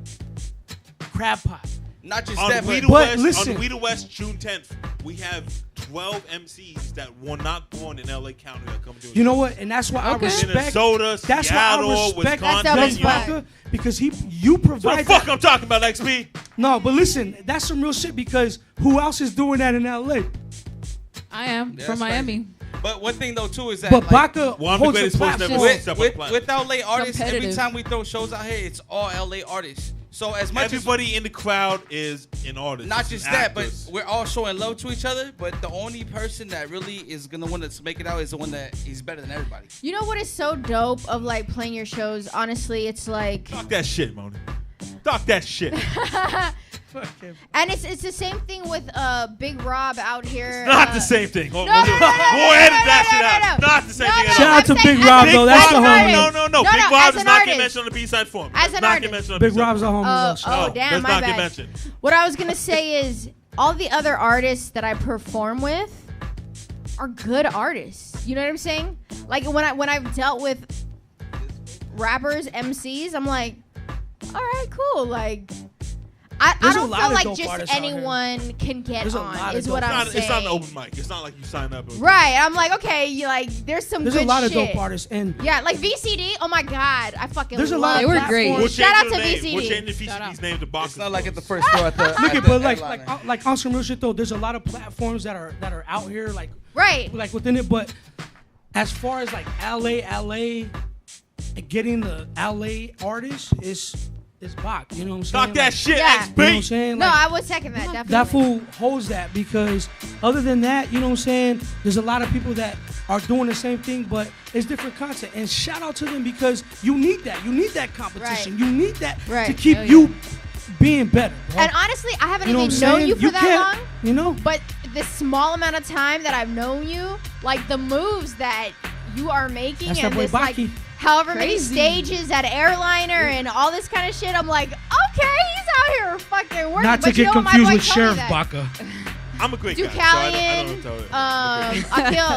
crab pot. Not just On that, We but the But West, listen. on We the West, June 10th, we have 12 MCs that were not born in LA County that come to You know what? And that's why I Okay. respect. Minnesota, That's Seattle, why I respect Wisconsin. That's Young dope as you know. fuck. Baka because you What the provide fuck that. I'm talking about, XP? No, but listen, that's some real shit because who else is doing that in LA? I am Yeah, from that's Miami. But one thing though too is that But like, Baka One of the holds greatest a sports never platform. except on the planet. with LA artists, every Competitive. time we throw shows out here, it's all LA artists. So as much Everybody in the crowd is an artist. as not It's just an that, actors. but we're all showing love to each other. But the only person that really is gonna want to make it out is the one that is better than everybody. You know what is so dope of like playing your shows? Honestly, it's like, Talk that shit, Monie. Talk that shit. and it's the same thing with Big Rob out here. Not the same thing. We'll no, no, edit no, no, that no, shit no, out. no. Not the same No, thing no, at Shout all. out to I'm saying Big as Rob, an though. That's the artist. homie. No. Big as Rob an does not get artist. mentioned on the B-side forum. As Does an not artist. get mentioned on the Big B-side Rob's a forum. homie. Oh, though. damn, does my not bad. get mentioned. What I was gonna say is all the other artists that I perform with are good artists. You know what I'm saying? Like when I've dealt with rappers, MCs, I'm like, all right, cool. Like I There's a don't lot feel of like dope just artists out here. anyone can get There's a lot on. of Is dope what I'm It's not an saying. open mic. It's not like you sign up. Right. I'm like, okay, you like there's some There's good a lot of shit. dope artists, and Yeah, like VCD. Oh my god, I fucking there's a love lot They of were great. We'll platforms. Shout out change to the name. VCD. We'll change the Shout out. VCD's name to Box. It's not like at the first floor at the. Look at at, the but headliner. like on some real shit though, there's a lot of platforms that are out here like Right. within it. But as far as like LA, and getting the LA artists is Bach. You know what I'm saying? Talk that Like, shit, Yeah. You know what I'm XP. saying? No, Like, I would second that definitely. that fool holds that because other than that, you know what I'm saying? There's a lot of people that are doing the same thing, but it's different content. And shout out to them because you need that. You need that competition. Right. You need that Right. to keep Hell you being better. Bro. And honestly, I haven't You know what even I'm known saying? you for You that can't- long. You know? But the small amount of time that I've known you, like the moves that you are making That's and that boy this like Baki. however Crazy. many stages at Airliner and all this kind of shit, I'm like, okay, he's out here fucking working. Not to but you get know, my confused boy with told me Sheriff that. Baca. I'm a great guy. So I Deucalion, don't tell you.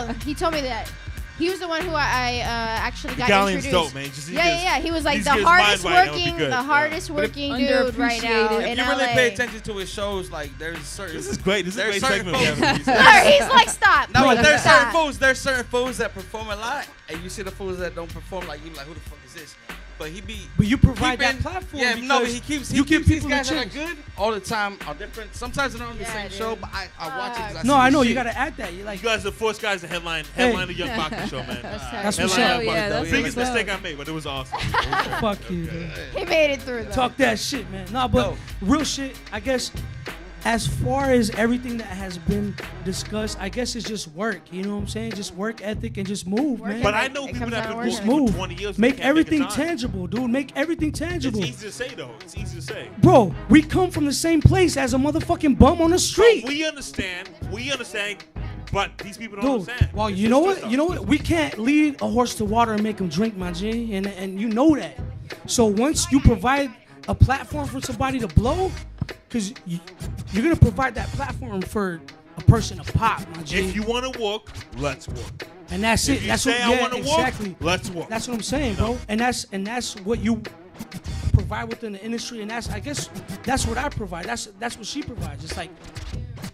Akil, he told me that. He was the one who I actually got Deucalian's introduced. dope, man. Just- he yeah, just- yeah. He was like just the get his mind hardest right, that would be working, good. the Yeah. hardest working dude right now Underappreciated. in If you really LA. pay attention to his shows, like there's certain. This is great. This is a There's great certain segment. folks- we have. He's like, stop. No, but please, there's stop. certain fools. There's certain fools that perform a lot, and you see the fools that don't perform. Like you, like who the fuck is this? But he be. But you provide keeping- that platform. Yeah, no, but because he keeps. you He give keeps these people guys the that are chance. good all the time are different. Sometimes they're not on the Yeah, same dude. show, but I watch it. 'Cause No, see I the know you shit. gotta add that. You like You guys are the first guys to headline the Young Baca show, man. that's what's Headline up. Hell Young yeah, Baca. that's Biggest what's up. mistake I made, but it was awesome. Fuck you, dude. He made it through though. Talk that shit, man. No, but No. real shit, I guess, as far as everything that has been discussed, I guess it's just work. You know what I'm saying? Just work ethic and just move, Work man. But I It know comes people that down have to been work. working Move. for 20 years. Make they can't everything a dime. tangible, dude. Make everything It's tangible. easy to say, though. It's easy to say. Bro, we come from the same place as a motherfucking bum on the street. We understand. But these people don't Dude, understand. well, It's you know just what? You know what? We can't lead a horse to water and make him drink, my G, and you know that. So once you provide a platform for somebody to blow, because you're gonna provide that platform for a person to pop, my G. If you want to walk, let's walk. And that's If it. you That's say what. I Yeah, want to walk, exactly. let's walk. That's what I'm saying, bro. And that's what you provide within the industry, and I guess that's what I provide. That's what she provides. It's like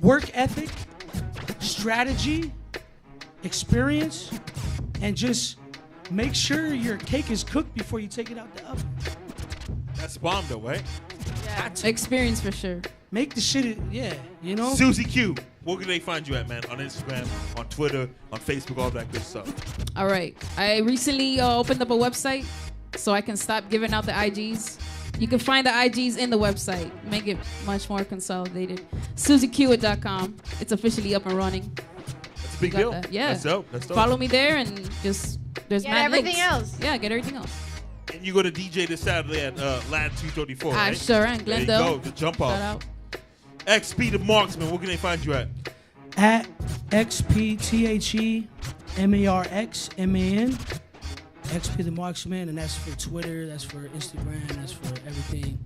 work ethic, strategy, experience, and just make sure your cake is cooked before you take it out the oven. That's bomb, though, right? Experience for sure. Make the shit, yeah, you know. Suzy Q, where can they find you at, man? On Instagram, on Twitter, on Facebook, all that good stuff. All right. I recently opened up a website so I can stop giving out the IGs. You can find the IGs in the website. Make it much more consolidated. SuzyQit.com. It's officially up and running. That's a big Got deal. that. Yeah. That's dope. That's dope. Follow me there and just there's Get mad everything links. else. Yeah, get everything else. And you go to DJ this Saturday at Lad 234, I right? sure am. There you Glendale. go. The jump Shout off. out. XP the Marxman, where can they find you at? At XPTHEMARXMAN. XP the Marxman, and that's for Twitter, that's for Instagram, that's for everything.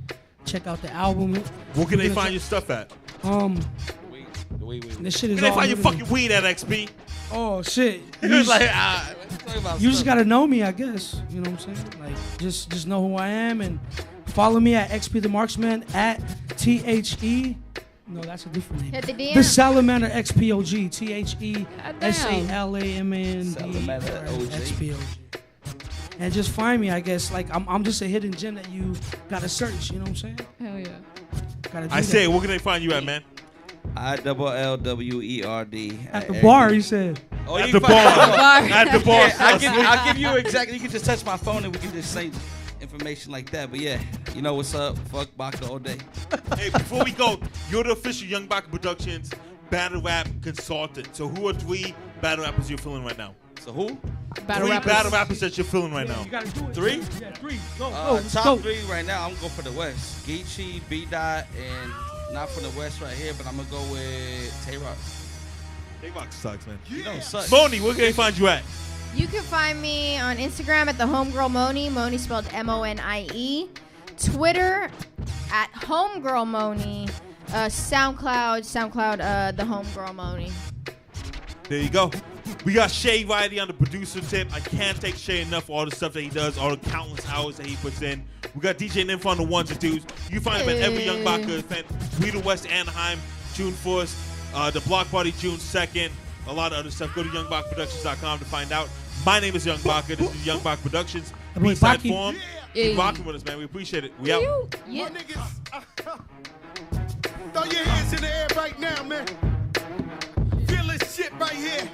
Check out the album. Where can they find your stuff at? Wait. This shit is Can they all find your new. fucking weed at XP? Oh shit. He was like, let's talk about You just stuff. gotta know me, I guess. You know what I'm saying? Like, just know who I am and follow me at XP the Marksman at THE. No, that's a different name. Hit the DM. The Salamander XPOG. Salamander THESALAMANDER And just find me, I guess. Like, I'm just a hidden gem that you gotta search. You know what I'm saying? Hell yeah. Gotta do I that. say, where can they find you at, man? ILLWERD. At the bar, he said. Oh, At you the can find- bar. At the bar. Yeah, I'll give you exactly. You can just touch my phone and we can just say information like that. But yeah, you know what's up? Fuck Baca all day. Hey, before we go, you're the official Young Baca Productions battle rap consultant. So who are 3 battle rappers you're feeling right now? So who? Battle 3 rappers. battle rappers that you're feeling right now. You gotta do it. 3? Yeah, 3. Go, let's Top go. 3 right now. I'm gonna go for the West. Geechee, BSIDE, and not from the West right here, but I'm gonna go with Tay-Rock. Tay-Rock sucks, man. You don't suck. Monie, where can they find you at? You can find me on Instagram at the Homegirl Monie. Monie spelled MONIE. Twitter at Homegirl Monie. SoundCloud, the Homegirl Monie. There you go. We got Shaye Whitey on the producer tip. I can't thank Shaye enough for all the stuff that he does, all the countless hours that he puts in. We got DJ NIMFO on the ones and twos. You can find him at every Young Baca event. Sweden West Anaheim, June 1st. The Block Party, June 2nd. A lot of other stuff. Go to YoungBacaProductions.com to find out. My name is Young Baca. This is Young Baca Productions. B-Side Forum. Keep rocking with us, man. We appreciate it. We out. Yeah. My niggas, throw your hands in the air right now, man. Feel this shit right here.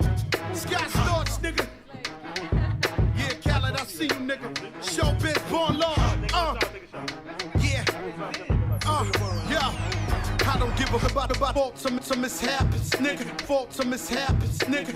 Sky Storch, nigga. Yeah, Khaled, I see you, nigga. Showbiz, born law. Yeah. Yeah. I don't give a about faults or mishaps, nigga. Faults or mishaps, nigga.